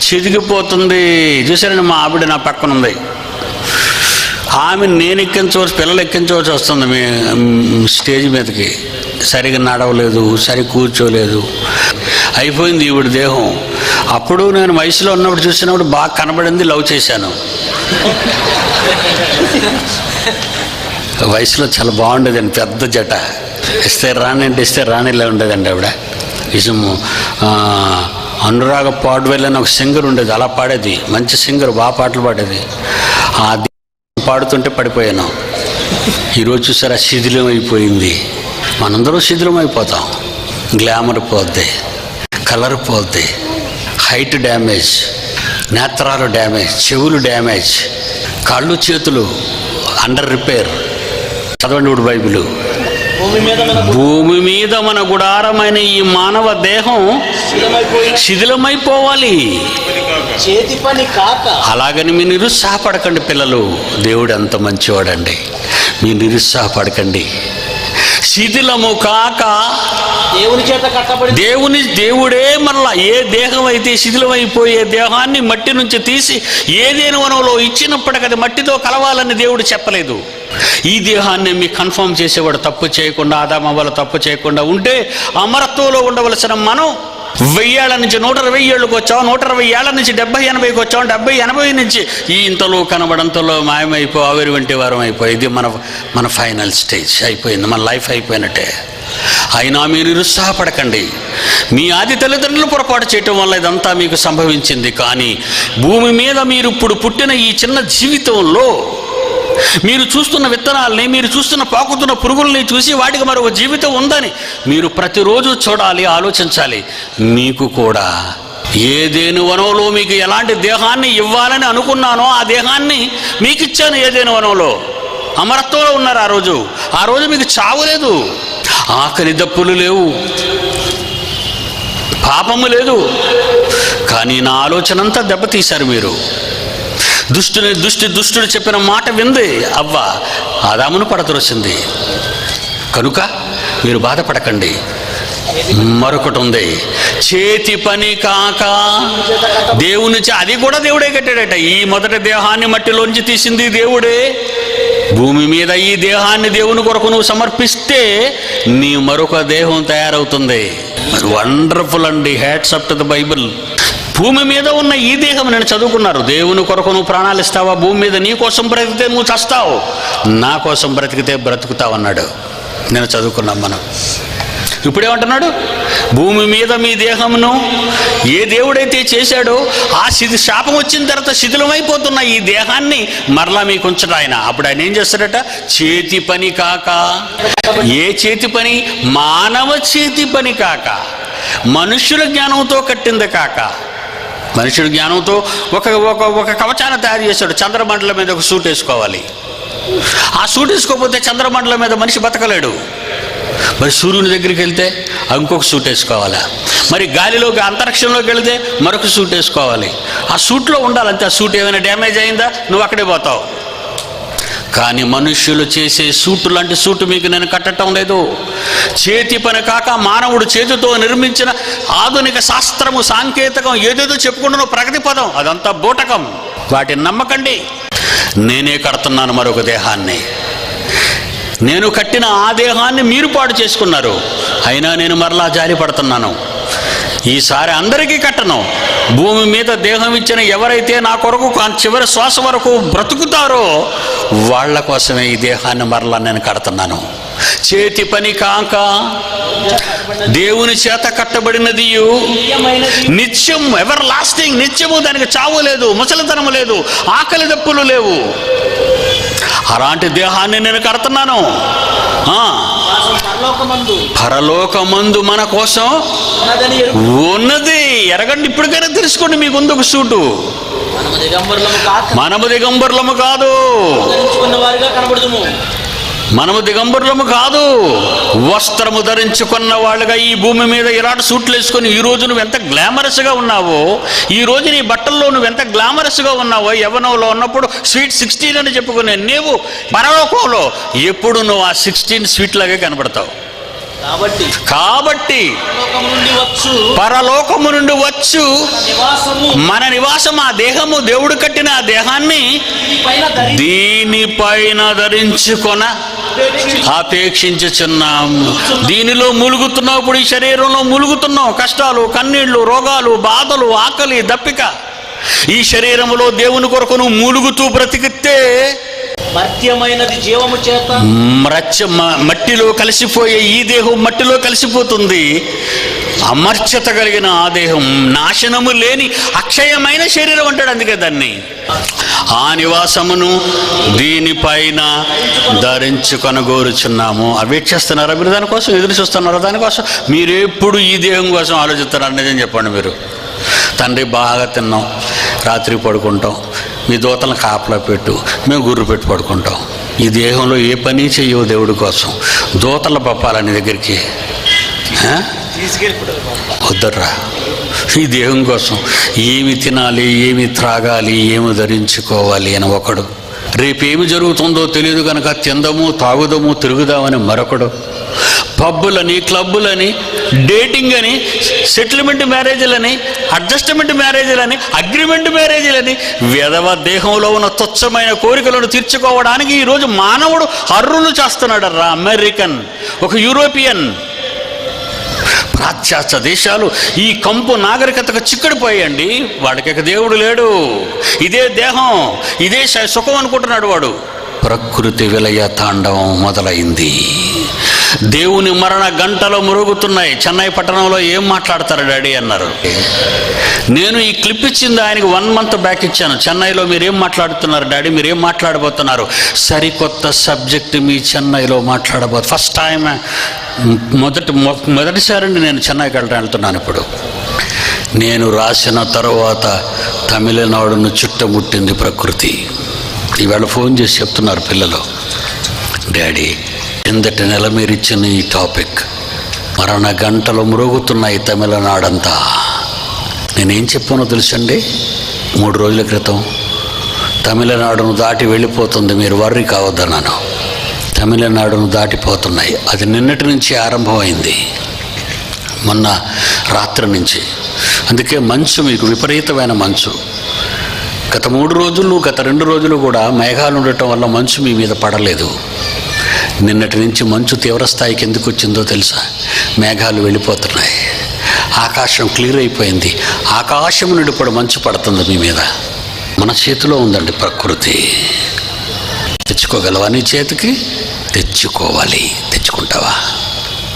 చిదిగిపోతుంది. చూసారండి, మా ఆవిడ నా పక్కన ఉంది, ఆమె నేను ఎక్కించవచ్చు, పిల్లలు ఎక్కించవచ్చు వస్తుంది మీ స్టేజ్ మీదకి. సరిగా నడవలేదు, సరి కూర్చోలేదు, అయిపోయింది ఈవిడ దేహం. అప్పుడు నేను వయసులో ఉన్నప్పుడు చూసినప్పుడు బాగా కనబడింది, లవ్ చేశాను. వయసులో చాలా బాగుండేదండి, పెద్ద జట, ఇస్తే రాని అంటే ఇస్తే రానిలా ఉండేదండి ఆవిడ. నిజము. అనురాగ పాడ్వెల్ అని ఒక సింగర్ ఉండేది, అలా పాడేది, మంచి సింగర్, బాగా పాటలు పాడేది. ఆ పాడుతుంటే పడిపోయాను. ఈరోజు చూసారా, శిథిలం అయిపోయింది. మనందరం శిథిలం అయిపోతాం. గ్లామర్ పోద్ది, కలర్ పోద్ది, హైట్ డ్యామేజ్, నేత్రాలు డ్యామేజ్, చెవులు డ్యామేజ్, కాళ్ళు చేతులు అండర్ రిపేర్. చదవండి ఇప్పుడు బైబిలు. భూమి మీద మన గుడారమైన ఈ మానవ దేహం శిథిలమైపోవాలి. చేతి పని కాక. అలాగని మీరు నిరుత్సాహపడకండి పిల్లలు, దేవుడు ఎంత మంచివాడండి. మీరు నిరుత్సాహపడకండి. శిథిలము కాక దేవుడే మరలా ఏ దేహం అయితే శిథిలమైపోయే దేహాన్ని మట్టి నుంచి తీసి ఏదేను వనంలో ఇచ్చినప్పటికీ అది మట్టితో కలవాలని దేవుడు చెప్పలేదు. ఈ దేహాన్ని మీకు కన్ఫర్మ్ చేసేవాడు తప్పు చేయకుండా, ఆదామవ్వలు తప్పు చేయకుండా ఉంటే అమరత్వంలో ఉండవలసిన మనం 1000 ఏళ్ల నుంచి 120 ఏళ్ళకి వచ్చాం, 120 ఏళ్ల నుంచి 70-80కి వచ్చాం, 70-80 నుంచి ఈ ఇంతలో కనబడంతలో మాయమైపో ఆవిరి వంటి వారం అయిపోయి ఇది మన ఫైనల్ స్టేజ్ అయిపోయింది, మన లైఫ్ అయిపోయినట్టే. అయినా మీరు నిరుత్సాహపడకండి. మీ ఆది తల్లిదండ్రులు పొరపాటు చేయటం వల్ల ఇదంతా మీకు సంభవించింది. కానీ భూమి మీద మీరు ఇప్పుడు పుట్టిన ఈ చిన్న జీవితంలో మీరు చూస్తున్న విత్తనాలని, మీరు చూస్తున్న పాకుతున్న పురుగుల్ని చూసి వాటికి మరొక జీవితం ఉందని మీరు ప్రతిరోజు చూడాలి, ఆలోచించాలి. మీకు కూడా ఏదేను వనంలో మీకు ఎలాంటి దేహాన్ని ఇవ్వాలని అనుకున్నానో ఆ దేహాన్ని మీకు ఇచ్చాను. ఏదేను వనంలో అమరత్వంలో ఉన్నారు. ఆ రోజు మీకు చావు లేదు, ఆకలి దప్పులు లేవు, పాపము లేదు. కానీ నా ఆలోచన అంతా దెబ్బతీశారు మీరు. దుష్టుడు చెప్పిన మాట వింది అవ్వ, ఆదామును పడద్రోసింది. కనుక మీరు బాధపడకండి. మరొకటి ఉంది, చేతి పని కాక దేవుని అది కూడా దేవుడే కట్టాడట. ఈ మొదటి దేహాన్ని మట్టిలోంచి తీసింది దేవుడే. భూమి మీద ఈ దేహాన్ని దేవుని కొరకు నువ్వు సమర్పిస్తే నీ మరొక దేహం తయారవుతుంది. వండర్ఫుల్ అండి. Hats up to the Bible. భూమి మీద ఉన్న ఈ దేహం నేను చదువుకున్నారు. దేవుని కొరకు నువ్వు ప్రాణాలు ఇస్తావా? భూమి మీద నీ కోసం బ్రతికితే నువ్వు చస్తావు, నా కోసం బ్రతికితే బ్రతుకుతావు అన్నాడు. నేను చదువుకున్నాం మనం. ఇప్పుడేమంటున్నాడు? భూమి మీద మీ దేహమును ఏ దేవుడైతే చేశాడో ఆ శాపం వచ్చిన తర్వాత శిథిలమైపోతున్న ఈ దేహాన్ని మరలా మీకు ఉంచడు ఆయన. అప్పుడు ఆయన ఏం చేస్తాడట? చేతి పని కాక. ఏ చేతి పని? మానవ చేతి పని కాక, మనుష్యుల జ్ఞానంతో కట్టింది కాక. మనుషుడి జ్ఞానంతో ఒక కవచాన్ని తయారు చేశాడు. చంద్రమండలం మీద ఒక సూట్ వేసుకోవాలి. ఆ సూట్ వేసుకోకపోతే చంద్రమండలం మీద మనిషి బతకలేడు. మరి సూర్యుని దగ్గరికి వెళ్తే ఇంకొక సూట్ వేసుకోవాలా? మరి గాలిలోకి అంతరిక్షంలోకి వెళితే మరొక సూట్ వేసుకోవాలి. ఆ సూట్లో ఉండాలంతే. ఆ సూట్ ఏమైనా డ్యామేజ్ అయిందా నువ్వు అక్కడే పోతావు. కానీ మనుష్యులు చేసే సూటు లాంటి సూటు మీకు నేను కట్టడం లేదు. చేతి పని కాక మానవుడు చేతితో నిర్మించిన ఆధునిక శాస్త్రము, సాంకేతికం ఏదేదో చెప్పుకుంటున్న ప్రగతి పదం అదంతా బూటకం. వాటిని నమ్మకండి. నేనే కడుతున్నాను మరొక దేహాన్ని. నేను కట్టిన ఆ దేహాన్ని మీరు పాడు చేసుకున్నారు. అయినా నేను మరలా జాలి పడుతున్నాను. ఈసారి అందరికీ కట్టను. భూమి మీద దేహం ఇచ్చిన ఎవరైతే నా కొరకు చివరి శ్వాస వరకు బ్రతుకుతారో వాళ్ళ కోసమే ఈ దేహాన్ని మరలా నేను కడుతున్నాను. చేతి పని కాక దేవుని చేత కట్టబడినది నిత్యం, ఎవర్ లాస్టింగ్, నిత్యము. దానికి చావు లేదు, ముసలితనము లేదు, ఆకలి దప్పులు లేవు. అలాంటి దేహాన్ని నేను కడుతున్నాను. పరలోకమందు మన కోసం ఉన్నది. ఎరగండి, ఇప్పటికైనా తెలుసుకోండి. మీకు ఉంది ఒక సూటు. మనము దిగంబరులము కాదు, మనము దిగంబరులము కాదు, వస్త్రము ధరించుకున్న వాళ్ళుగా ఈ భూమి మీద ఇలాంటి సూట్లు వేసుకొని ఈ రోజు నువ్వు ఎంత గ్లామరస్గా ఉన్నావో, ఈ రోజు నీ బట్టల్లో నువ్వు ఎంత గ్లామరస్గా ఉన్నావో, యవ్వనంలో ఉన్నప్పుడు స్వీట్ 16 అని చెప్పుకునే నీవు పరలోకంలో ఎప్పుడు నువ్వు ఆ 16 స్వీట్ లాగే కనబడతావు. కాబట్టి పరలోకము నుండి వచ్చు మన నివాసం ఆ దేహము, దేవుడు కట్టిన ఆ దేహాన్ని దీనిపైన ధరించుకొన అపేక్షించుచున్నాము. దీనిలో మూలుగుతున్నప్పుడు ఈ శరీరంలో మూలుగుతున్నాం. కష్టాలు, కన్నీళ్లు, రోగాలు, బాధలు, ఆకలి, దప్పిక. ఈ శరీరములో దేవుని కొరకు నువ్వు మూలుగుతూ బ్రతికితే మర్త్యమైనది జీవము చేత మట్టిలో కలిసిపోయే ఈ దేహం మట్టిలో కలిసిపోతుంది. అమర్చత కలిగిన ఆ దేహం, నాశనము లేని అక్షయమైన శరీరం అంటాడు. అందుకే దాన్ని ఆ నివాసమును దీనిపైన ధరించుకొనగోరుచున్నాము. వెయిట్ చేస్తున్నారా మీరు? దానికోసం ఎదురు చూస్తున్నారా? దానికోసం మీరు ఎప్పుడు ఈ దేహం కోసం ఆలోచిస్తున్నారు? నిజం చెప్పండి. మీరు తండ్రి బాగా తిన్నాం, రాత్రి పడుకుంటాం, మీ దూతలను కాపలా పెట్టు, మేము గుర్రు పెట్టి పడుకుంటాం. ఈ దేహంలో ఏ పని చెయ్యవు దేవుడి కోసం. దూతల పంపాలని దగ్గరికి వద్దర్రా. ఈ దేహం కోసం ఏమి తినాలి, ఏమి త్రాగాలి, ఏమి ధరించుకోవాలి అని ఒకడు, రేపేమి జరుగుతుందో తెలియదు కనుక తిందము, తాగుదము, తిరుగుదామని మరొకడు, పబ్బులని, క్లబ్బులని, డేటింగ్ అని, సెటిల్మెంట్ మ్యారేజ్లని, అడ్జస్ట్మెంట్ మ్యారేజ్లని, అగ్రిమెంట్ మ్యారేజ్లని, విధవ దేహంలో ఉన్న తుచ్చమైన కోరికలను తీర్చుకోవడానికి ఈరోజు మానవుడు హర్రులు చేస్తున్నాడు. అమెరికన్, ఒక యూరోపియన్, పాశ్చాత్య దేశాలు ఈ కంపు నాగరికతకు చిక్కడిపోయండి. వాడికి దేవుడు లేడు, ఇదే దేహం, ఇదే సుఖం అనుకుంటున్నాడు వాడు. ప్రకృతి విలయ తాండవం మొదలైంది. దేవుని మరణ గంటలు మురుగుతున్నాయి. చెన్నై పట్టణంలో ఏం మాట్లాడతారు డాడీ అన్నారు. నేను ఈ క్లిప్ ఇచ్చింది ఆయనకి 1 month బ్యాక్ ఇచ్చాను. చెన్నైలో మీరేం మాట్లాడుతున్నారు డాడీ, మీరేం మాట్లాడబోతున్నారు? సరికొత్త సబ్జెక్ట్ మీ చెన్నైలో ఫస్ట్ టైం, మొదటిసారి నేను చెన్నైకి వెళ్తున్నాను. ఇప్పుడు నేను రాసిన తరువాత తమిళనాడును చుట్టుముట్టింది ప్రకృతి. ఈవేళ ఫోన్ చేసి చెప్తున్నారు పిల్లలు, డాడీ కిందటి నెల మీరు ఇచ్చిన ఈ టాపిక్ మరణ గంటలు మురుగుతున్నాయి తమిళనాడంతా. నేనేం చెప్పానో తెలుసండి, 3 రోజుల క్రితం తమిళనాడును దాటి వెళ్ళిపోతుంది, మీరు వర్రీ కావద్దన్నాను. తమిళనాడును దాటిపోతున్నాయి. అది నిన్నటి నుంచి ఆరంభమైంది, మొన్న రాత్రి నుంచి. అందుకే మంచు, మీకు విపరీతమైన మంచు. గత 3 రోజులు, గత 2 రోజులు కూడా మేఘాలు ఉండటం వల్ల మంచు మీ మీద పడలేదు. నిన్నటి నుంచి మంచు తీవ్రస్థాయికి ఎందుకు వచ్చిందో తెలుసా? మేఘాలు వెళ్ళిపోతున్నాయి, ఆకాశం క్లియర్ అయిపోయింది. ఆకాశం నుండి ఇప్పుడు మంచు పడుతుంది మీ మీద. మన చేతిలో ఉందండి ప్రకృతి. తెచ్చుకోగలవా? నీ చేతికి తెచ్చుకోవాలి. తెచ్చుకుంటావా?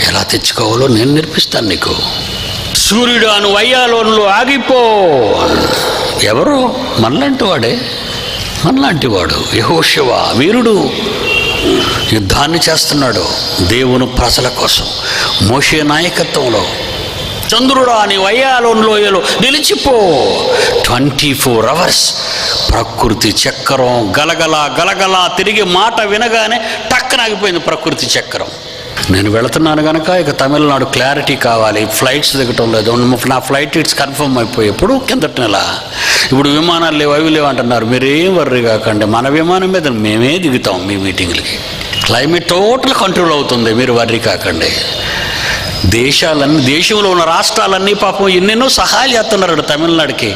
ఎలా తెచ్చుకోవాలో నేను నేర్పిస్తాను నీకు. సూర్యుడు అను వయ్యాలోన్లో ఆగిపో. ఎవరు? మనలాంటి వాడే, మనలాంటి వాడు. యెహోషువ వీరుడు, యుద్ధాన్ని చేస్తున్నాడు దేవుని ప్రజల కోసం. మోషే నాయకత్వంలో చంద్రుడా అని వయ్యాలోయలో నిలిచిపో. 24 hours ప్రకృతి చక్రం గలగల గలగల తిరిగి మాట వినగానే టక్కన ఆగిపోయింది ప్రకృతి చక్రం. నేను వెళుతున్నాను కనుక ఇక తమిళనాడు క్లారిటీ కావాలి. ఫ్లైట్స్ దిగటం లేదు. నా ఫ్లైట్ టికెట్స్ కన్ఫర్మ్ అయిపోయి ఎప్పుడు కిందటి నెల. ఇప్పుడు విమానాలు లేవు, అవి లేవు అంటున్నారు. మీరేం వర్రీ కాకండి, మన విమానం మీద మేమే దిగుతాం మీ మీటింగ్లకి. క్లైమేట్ టోటల్ కంట్రోల్ అవుతుంది, మీరు వర్రీ కాకండి. దేశంలో ఉన్న రాష్ట్రాలన్నీ పాపం ఎన్నెన్నో సహాయాలు చేస్తున్నారు తమిళనాడుకి.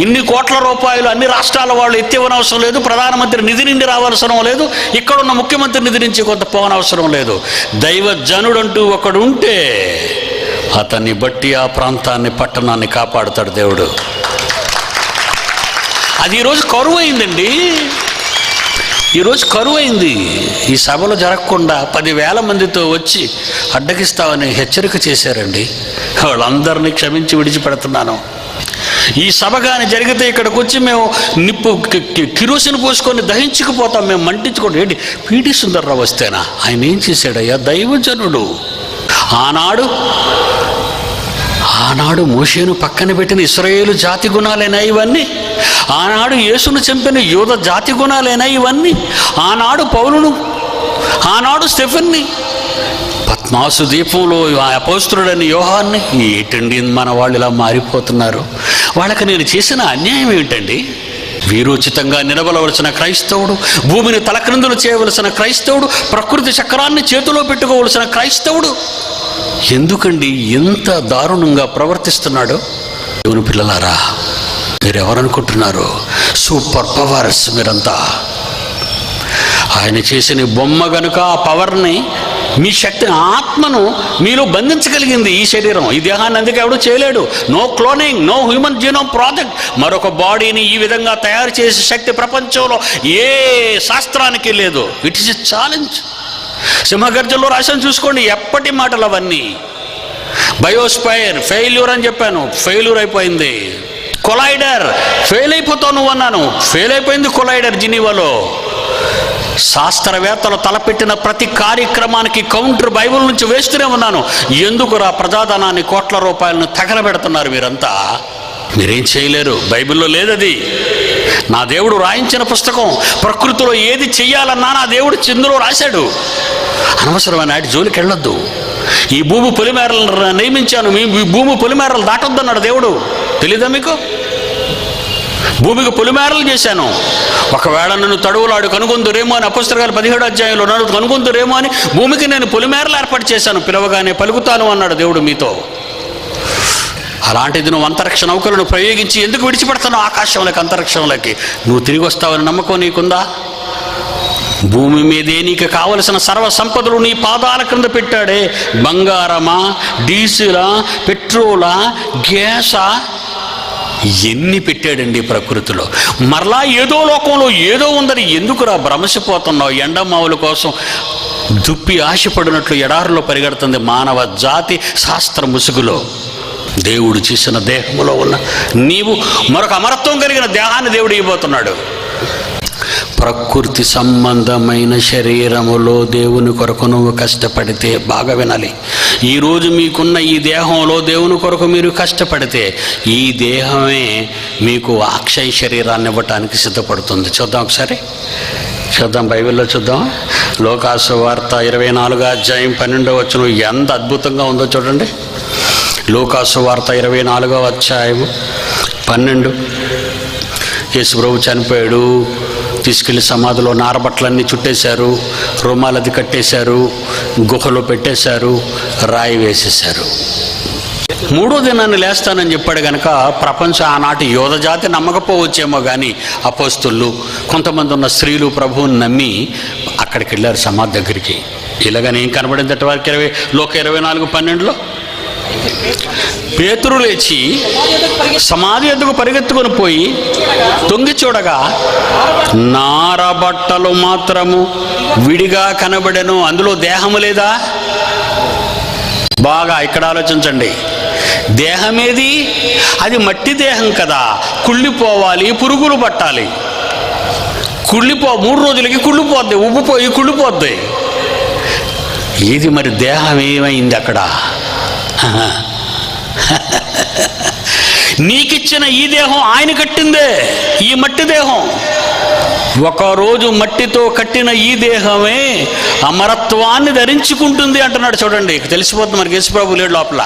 ఇన్ని కోట్ల రూపాయలు అన్ని రాష్ట్రాల వాళ్ళు ఎత్తివ్వనవసరం లేదు. ప్రధానమంత్రి నిధి నుండి రావాల్సిన లేదు. ఇక్కడున్న ముఖ్యమంత్రి నిధి నుంచి కొంత పోనవసరం లేదు. దైవజనుడంటూ ఒకడు ఉంటే అతన్ని బట్టి ఆ ప్రాంతాన్ని, పట్టణాన్ని కాపాడుతాడు దేవుడు. అది ఈరోజు కరువు అయిందండి. ఈరోజు కరువు అయింది. ఈ సభలు జరగకుండా 10,000 మందితో వచ్చి అడ్డగిస్తామని హెచ్చరిక చేశారండి. వాళ్ళందరినీ క్షమించి విడిచిపెడుతున్నాను. ఈ సభ కానీ జరిగితే ఇక్కడికి వచ్చి మేము నిప్పు కిరోసిన్ పోసుకొని దహించుకుపోతాం, మేము మంటించుకోండి. ఏంటి పీటీ సుందర్రావు వస్తేనా? ఆయన ఏం చేశాడయ్యా? దైవజనుడు. ఆనాడు మోషేను పక్కన పెట్టిన ఇశ్రాయేలు జాతి గుణాలేనా ఇవన్నీ? ఆనాడు యేసును చంపిన యూద జాతి గుణాలేనా ఇవన్నీ? ఆనాడు పౌలును, ఆనాడు స్టెఫెన్ని, పద్మాసు దీపంలో అపోస్తలుడని యోహాన్ని. ఏంటండి మన వాళ్ళు ఇలా మారిపోతున్నారు? వాళ్ళకి నేను చేసిన అన్యాయం ఏమిటండి? వీరోచితంగా నిలబడవలసిన క్రైస్తవుడు, భూమిని తలక్రిందులు చేయవలసిన క్రైస్తవుడు, ప్రకృతి చక్రాన్ని చేతిలో పెట్టుకోవలసిన క్రైస్తవుడు ఎందుకండి ఎంత దారుణంగా ప్రవర్తిస్తున్నాడు? దేవుని పిల్లలారా, మీరెవరనుకుంటున్నారు? సూపర్ పవర్స్ మీరంతా. ఆయన చేసిన బొమ్మ గనుక ఆ పవర్ని, మీ శక్తిని, ఆత్మను మీలో బంధించగలిగింది ఈ శరీరం, ఈ దేహాన్ని. అందుకే ఎవడు చేయలేడు. No cloning, no human genome project. మరొక బాడీని ఈ విధంగా తయారు చేసే శక్తి ప్రపంచంలో ఏ శాస్త్రానికి లేదు. It is a challenge. సింహగర్జనలో రాశాను చూసుకోండి, ఎప్పటి మాటలు అవన్నీ. బయోస్పైర్ ఫెయిల్యూర్ అని చెప్పాను, ఫెయిల్యూర్ అయిపోయింది. కొలైడర్ ఫెయిల్ అయిపోతావు నువ్వు అన్నాను, ఫెయిల్ అయిపోయింది కొలైడర్ జినీవాలో. శాస్త్రవేత్తలు తలపెట్టిన ప్రతి కార్యక్రమానికి కౌంటర్ బైబిల్ నుంచి వేస్తూనే ఉన్నాను. ఎందుకురా ప్రజాధనాన్ని, కోట్ల రూపాయలను తగలబెడుతున్నారు మీరంతా? మీరేం చేయలేరు, బైబిల్లో లేదది. నా దేవుడు రాయించిన పుస్తకం. ప్రకృతిలో ఏది చెయ్యాలన్నా నా దేవుడు చిందులో రాశాడు. అనవసరమైన నాటి జోలికి వెళ్ళొద్దు. ఈ భూమి పొలిమేరలను నియమించాను, మీ భూమి పొలిమేరలు దాటొద్దన్నాడు దేవుడు. తెలీదా మీకు? భూమికి పొలిమేరలు చేశాను. ఒకవేళ నన్ను తడువులాడు కనుగొందురేమో అని అపోస్తలుల 17వ అధ్యాయంలో నన్ను కనుగొందురేమో అని భూమికి నేను పొలిమేరలు ఏర్పాటు చేశాను, పిలవగానే పలుకుతాను అన్నాడు దేవుడు మీతో. అలాంటిది నువ్వు అంతరిక్ష నౌకలను ప్రయోగించి ఎందుకు విడిచిపెడతావు ఆకాశంలోకి, అంతరిక్షంలోకి? నువ్వు తిరిగి వస్తావని నమ్మకం నీకుందా? భూమి మీదే నీకు కావలసిన సర్వ సంపదలు నీ పాదాల క్రింద పెట్టాడే. బంగారమా, డీజిలా, పెట్రోలా, గ్యాసా, ఎన్ని పెట్టాడండి ప్రకృతిలో. మరలా ఏదో లోకంలో ఏదో ఉందని ఎందుకురా భ్రమసిపోతున్నావు? ఎండమావుల కోసం దుప్పి ఆశపడినట్లు ఎడారిలో పరిగెడుతుంది మానవ జాతి శాస్త్ర ముసుగులో. దేవుడు చేసిన దేహంలో ఉన్న నీవు మరొక అమరత్వం కలిగిన దేహాన్ని దేవుడు ఇవ్వబోతున్నాడు. ప్రకృతి సంబంధమైన శరీరములో దేవుని కొరకు నువ్వు కష్టపడితే, బాగా వినాలి, ఈరోజు మీకున్న ఈ దేహంలో దేవుని కొరకు మీరు కష్టపడితే ఈ దేహమే మీకు అక్షయ శరీరాన్ని ఇవ్వటానికి సిద్ధపడుతుంది. చూద్దాం ఒకసారి, చూద్దాం, బైబిల్లో చూద్దాం. లోకాసు వార్త 24వ అధ్యాయం 12వ వచనం ఎంత అద్భుతంగా ఉందో చూడండి. లోకాసు వార్త 24వ అధ్యాయం 12. యేసు ప్రభు చనిపోయాడు, తీసుకెళ్లి సమాధిలో నారబట్టలన్నీ చుట్టేశారు, రుమాలది కట్టేశారు, గుహలో పెట్టేశారు, రాయి వేసేశారు. 3వ దినాన్ని లేస్తానని చెప్పాడు కనుక ప్రపంచం ఆనాటి యోధ జాతి నమ్మకపోవచ్చేమో కానీ అపోస్తులు కొంతమంది ఉన్న స్త్రీలు ప్రభువుని నమ్మి అక్కడికి వెళ్ళారు సమాధి దగ్గరికి. ఇలాగని ఏం కనబడిందట వారికి? లోక 24:12లో పేతురు లేచి సమాధి ఎద్దుకు పరిగెత్తుకొని పోయి తొంగి చూడగా నారబట్టలు మాత్రము విడిగా కనబడెను, అందులో దేహము లేదా? బాగా ఇక్కడ ఆలోచించండి. దేహమేది? అది మట్టి దేహం కదా, కుళ్ళిపోవాలి, పురుగులు పట్టాలి. 3 రోజులకి కుళ్ళిపోద్ది, ఉబ్బిపోయి కుళ్ళిపోద్ది. ఇది మరి దేహం ఏమైంది అక్కడ? నీకిచ్చిన ఈ దేహం ఆయన కట్టిందే, ఈ మట్టి దేహం. ఒకరోజు మట్టితో కట్టిన ఈ దేహమే అమరత్వాన్ని ధరించుకుంటుంది అంటున్నాడు. చూడండి, తెలిసిపోతుంది మనకి. యేసుప్రభు లేడు లోపల.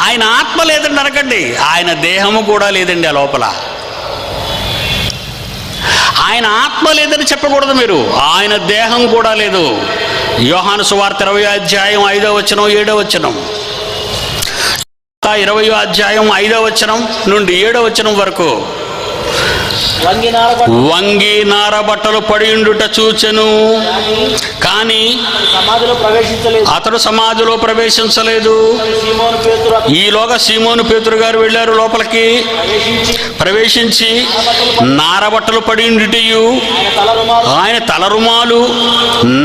ఆయన ఆత్మ లేదండి అనకండి, ఆయన దేహము కూడా లేదండి ఆ లోపల. ఆయన ఆత్మ లేదని చెప్పకూడదు మీరు, ఆయన దేహం కూడా లేదు. యోహాను సువార్త 20వ అధ్యాయం 5వ వచనం 7వ వచనం, 20వ అధ్యాయం 5వ వచనం నుండి 7వ వచనం వరకు. వంగి నారబట్టలు పడియుండుట చూచెను, కానీ అతడు సమాధిలో ప్రవేశించలేదు. ఈలోగా సీమోను పేతురు గారు వెళ్ళారు లోపలికి. ప్రవేశించి నారబట్టలు పడియుండుటయు ఆయన తలరుమాలు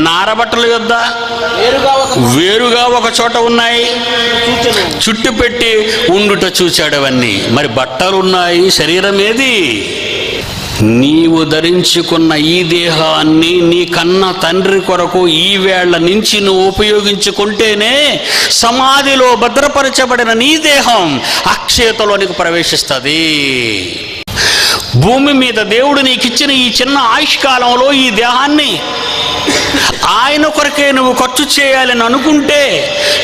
నారబట్టల యొద్ద వేరుగా ఒక చోట ఉన్నాయి చుట్టు పెట్టి ఉండుట చూచాడు. అవన్నీ మరి బట్టలు ఉన్నాయి, శరీరం ఏది? నీవు ధరించుకున్న ఈ దేహాన్ని నీ కన్న తండ్రి కొరకు ఈ వేళ్ల నుంచి నువ్వు ఉపయోగించుకుంటేనే సమాధిలో భద్రపరచబడిన నీ దేహం అక్షయతలోనికి ప్రవేశిస్తుంది. భూమి మీద దేవుడు నీకు ఇచ్చిన ఈ చిన్న ఆయుష్కాలంలో ఈ దేహాన్ని ఆయన కొరకే నువ్వు ఖర్చు చేయాలని అనుకుంటే,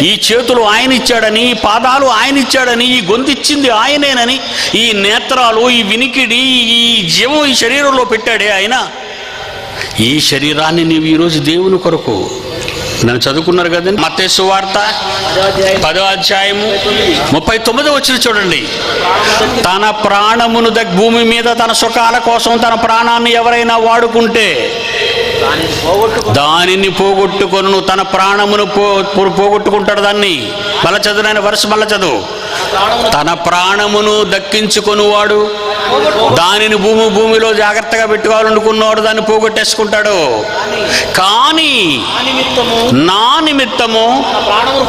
ఈ చేతులు ఆయన ఇచ్చాడని, ఈ పాదాలు ఆయన ఇచ్చాడని, ఈ గొంతు ఇచ్చింది ఆయనేనని, ఈ నేత్రాలు, ఈ వినికిడి, ఈ జీవం ఈ శరీరంలో పెట్టాడే ఆయన, ఈ శరీరాన్ని నీవు ఈరోజు దేవుని కొరకు నన్ను చదువుకున్నారు కదండి. మత్తయి సువార్త 10వ అధ్యాయము 39వ వచనం చూడండి. తన ప్రాణమును భూమి మీద తన సుఖాల కోసం తన ప్రాణాన్ని ఎవరైనా వాడుకుంటే దానిని పోగొట్టుకొను, తన ప్రాణమును పోగొట్టుకుంటాడు. దాన్ని మళ్ళా చదువు, వరుస మళ్ళా చదువు. తన ప్రాణమును దక్కించుకొనివాడు దానిని భూమిలో జాగ్రత్తగా పెట్టుకోవాలనుకున్నవాడు దాన్ని పోగొట్టేసుకుంటాడు. కానీ నా నిమిత్తము ప్రాణమును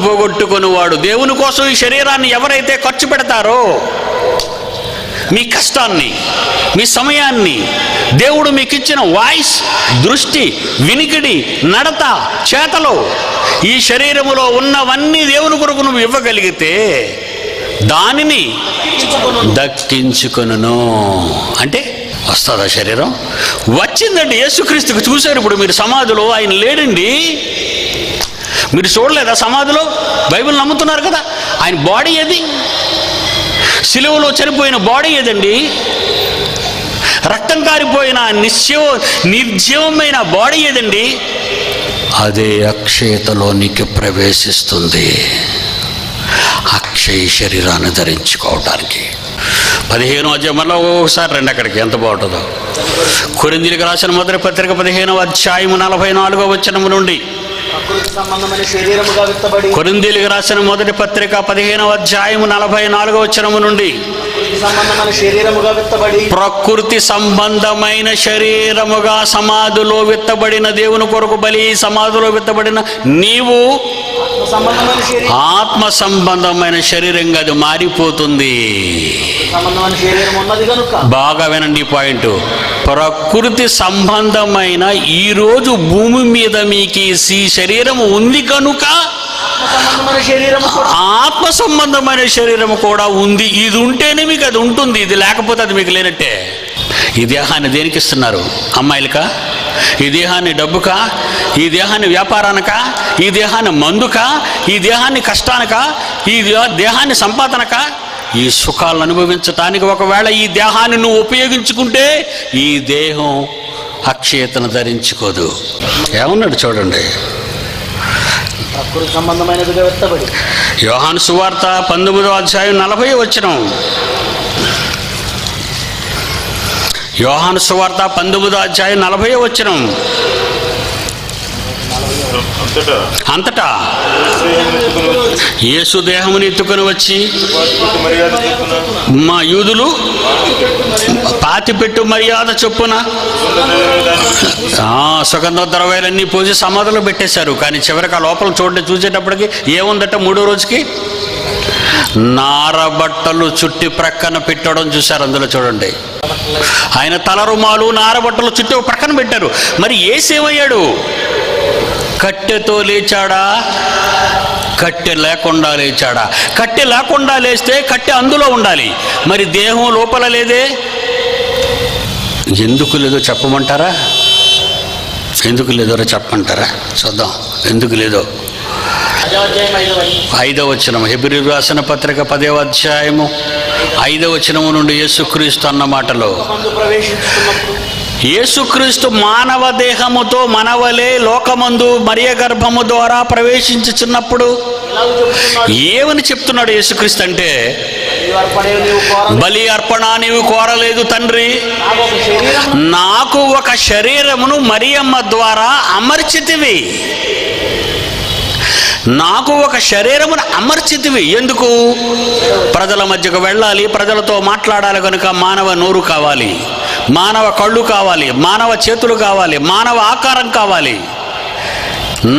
పోగొట్టుకునేవాడు. దేవుని కోసం ఈ శరీరాన్ని ఎవరైతే ఖర్చు పెడతారో, మీ కష్టాన్ని, మీ సమయాన్ని, దేవుడు మీకు ఇచ్చిన వాయిస్, దృష్టి, వినికిడి, నడత, చేతలు, ఈ శరీరములో ఉన్నవన్నీ దేవుని కొరకు నువ్వు ఇవ్వగలిగితే దానిని దక్కించుకొనును. అంటే వస్తుందా శరీరం? వచ్చిందండి. యేసుక్రీస్తుకు చూశారు. ఇప్పుడు మీరు సమాధిలో ఆయన లేడండి, మీరు చూడలేదా? సమాధిలో బైబిల్ నమ్ముతున్నారు కదా, ఆయన బాడీ ఏది? సిలువలో చనిపోయిన బాడీ ఏదండి? రక్తం కారిపోయిన నిర్జీవమైన బాడీ ఏదండి? అదే అక్షయతలోనికి ప్రవేశిస్తుంది, అక్షయ శరీరాన్ని ధరించుకోవడానికి. 15వ అధ్యాయం, మళ్ళీ ఒకసారి రండి అక్కడికి, ఎంత బాగుంటుందో. కొరింథీయులకు రాసిన మొదటి పత్రిక 15వ అధ్యాయము 44వ వచనము నుండి. కొరింథీయులకు రాసిన మొదటి పత్రిక 15వ అధ్యాయము 44వ వచనము నుండి. ప్రకృతి సంబంధమైన శరీరముగా సమాధిలో విత్తబడిన దేవుని కొరకు బలి, సమాధిలో విత్తబడిన నీవు ఆత్మ సంబంధమైన శరీరంగా అది మారిపోతుంది. బాగా వినండి పాయింట్. ప్రకృతి సంబంధమైన ఈరోజు భూమి మీద మీకు ఈ శరీరం ఉంది కనుక ఆత్మ సంబంధమైన శరీరము కూడా ఉంది. ఇది ఉంటేనే మీకు అది ఉంటుంది, ఇది లేకపోతే అది మీకు లేనట్టే. ఈ దేహాన్ని దేనికి ఇస్తున్నారు? అమ్మాయిలకా? ఈ దేహాన్ని డబ్బుకా? ఈ దేహాన్ని వ్యాపారానికా? ఈ దేహాన్ని మందుకా? ఈ దేహాన్ని కష్టానికా? ఈ దేహాన్ని సంపాదనకా? ఈ సుఖాలను అనుభవించటానికి ఒకవేళ ఈ దేహాన్ని నువ్వు ఉపయోగించుకుంటే ఈ దేహం అక్షయతను ధరించుకోదు. ఏమన్నాడు చూడండి. యోహాను సువార్త 19వ అధ్యాయం 40వ వచనం. యోహాను సువార్త 19వ అధ్యాయం 40వ వచనం. అంతటా యేసు దేహముని ఎత్తుకొని వచ్చి మా యూదులు పాతిపెట్టు మర్యాద చొప్పున సుగంధ ద్రవ్యాలన్నీ పోసి సమాధిలో పెట్టేశారు. కానీ చివరికి ఆ లోపల చూసేటప్పటికి ఏముందట? 3వ రోజుకి నారబట్టలు చుట్టి ప్రక్కన పెట్టడం చూశారు. అందులో చూడండి, ఆయన తల రుమాలు నారబట్టలు చుట్టి ప్రక్కన పెట్టారు. మరి యేసేమయ్యాడు? కట్టెతో లేచాడా? కట్టె లేకుండా లేచాడా? కట్టె లేకుండా లేస్తే కట్టె అందులో ఉండాలి, మరి దేహం లోపల లేదే. ఎందుకు లేదో చెప్పమంటారా? ఎందుకు లేదో చెప్పమంటారా? చూద్దాం ఎందుకు లేదో. 5వ వచనం, హెబ్రీయులకు రాసిన పత్రిక 10వ అధ్యాయము 5వ వచనము నుండి యేసుక్రీస్తు అన్న మాటలో, యేసుక్రీస్తు మానవ దేహముతో మనవలే లోకమందు మరియ గర్భము ద్వారా ప్రవేశించుచున్నప్పుడు ఏమని చెప్తున్నాడు యేసుక్రీస్తు అంటే, బలి అర్పణ నీవు కోరలేదు తండ్రి, నాకు ఒక శరీరమును మరియమ్మ ద్వారా అమర్చితివి. నాకు ఒక శరీరమును అమర్చితివి. ఎందుకు? ప్రజల మధ్యకు వెళ్ళాలి, ప్రజలతో మాట్లాడాలి కనుక మానవ నోరు కావాలి, మానవ కళ్ళు కావాలి, మానవ చేతులు కావాలి, మానవ ఆకారం కావాలి.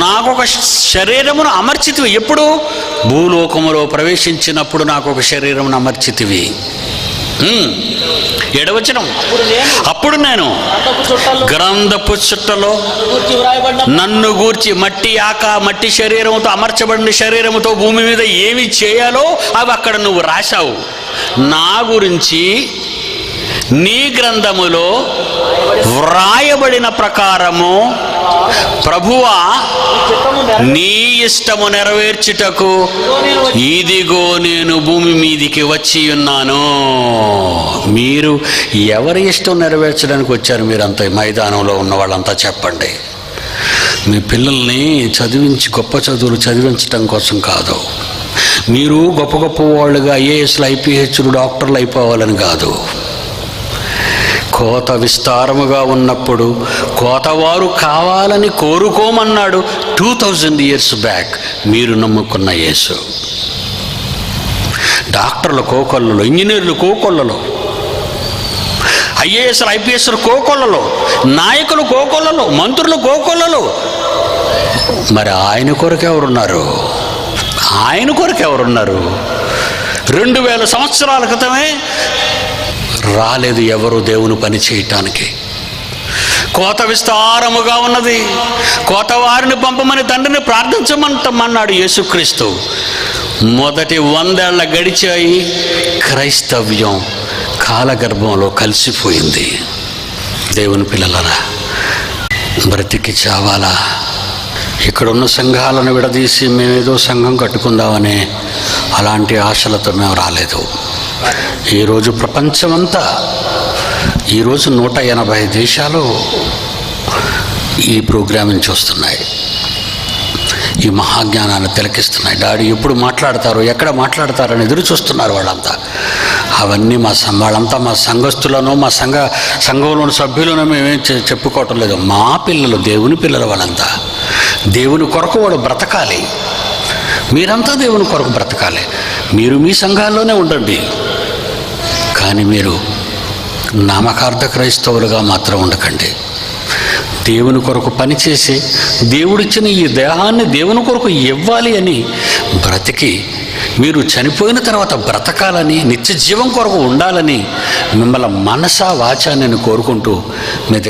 నాకు ఒక శరీరమును అమర్చితివి. ఎప్పుడు? భూలోకములో ప్రవేశించినప్పుడు నాకు ఒక శరీరమును అమర్చితివి. 7వ వచనం, అప్పుడు నేను గ్రంథపు చుట్టలో నన్ను గూర్చి మట్టి శరీరముతో అమర్చబడిన శరీరముతో భూమి మీద ఏమి చేయాలో అవి అక్కడ నువ్వు రాశావు. నా గురించి నీ గ్రంథములో వ్రాయబడిన ప్రకారము ప్రభువా నీ ఇష్టము నెరవేర్చుటకు ఇదిగో నేను భూమి మీదికి వచ్చి ఉన్నాను. మీరు ఎవరి ఇష్టం నెరవేర్చడానికి వచ్చారు? మీరంతా మైదానంలో ఉన్న వాళ్ళంతా చెప్పండి. మీ పిల్లల్ని చదివించి గొప్ప చదువులు చదివించడం కోసం కాదు, మీరు గొప్ప గొప్ప వాళ్ళుగా ఐఏఎస్లు ఐపీహెచ్లు డాక్టర్లు అయిపోవాలని కాదు. కోత విస్తారముగా ఉన్నప్పుడు కోతవారు కావాలని కోరుకోమన్నాడు 2000 years బ్యాక్ మీరు నమ్ముకున్న యేసు. డాక్టర్ల కోకొల్లలో, ఇంజనీర్లు కోకొల్లలో, ఐఏఎస్లు ఐపీఎస్లు కోకొల్లలో, నాయకులు కోకొల్లలో, మంత్రులు కోకొల్లలో. మరి ఆయన కొరకు ఎవరున్నారు? ఆయన కొరకు ఎవరున్నారు? 2000 సంవత్సరాల క్రితమే రాలేదు ఎవరు దేవుని పని చేయటానికి. కోత విస్తారముగా ఉన్నది, కోతవారిని పంపమని తండ్రిని ప్రార్థించమన్నాడు యేసుక్రీస్తు. మొదటి 100 ఏళ్ల గడిచాయి, క్రైస్తవ్యం కాలగర్భంలో కలిసిపోయింది. దేవుని పిల్లలరా, బ్రతికి చావాలా? ఇక్కడున్న సంఘాలను విడదీసి మేమేదో సంఘం కట్టుకుందామనే అలాంటి ఆశలతో మేము రాలేదు. ఈరోజు ప్రపంచమంతా ఈరోజు 180 దేశాలు ఈ ప్రోగ్రామ్ని చూస్తున్నాయి, ఈ మహాజ్ఞానాన్ని తిలకిస్తున్నాయి. డాడీ ఎప్పుడు మాట్లాడతారు, ఎక్కడ మాట్లాడతారని ఎదురు చూస్తున్నారు వాళ్ళంతా. అవన్నీ వాళ్ళంతా మా సంఘస్థులను, మా సంఘంలోని సభ్యులను మేమేం చెప్పుకోవటం లేదు. మా పిల్లలు, దేవుని పిల్లలు వాళ్ళంతా. దేవుని కొరకు వాడు బ్రతకాలి. మీరంతా దేవుని కొరకు బ్రతకాలి. మీరు మీ సంఘాల్లోనే ఉండండి, కానీ మీరు నామకార్థ క్రైస్తవులుగా మాత్రం ఉండకండి. దేవుని కొరకు పనిచేసి దేవుడిచ్చిన ఈ దేహాన్ని దేవుని కొరకు ఇవ్వాలి అని బ్రతికి, మీరు చనిపోయిన తర్వాత బ్రతకాలని, నిత్య జీవం కొరకు ఉండాలని మిమ్మల్ని మనసా వాచా నేను కోరుకుంటూ మీ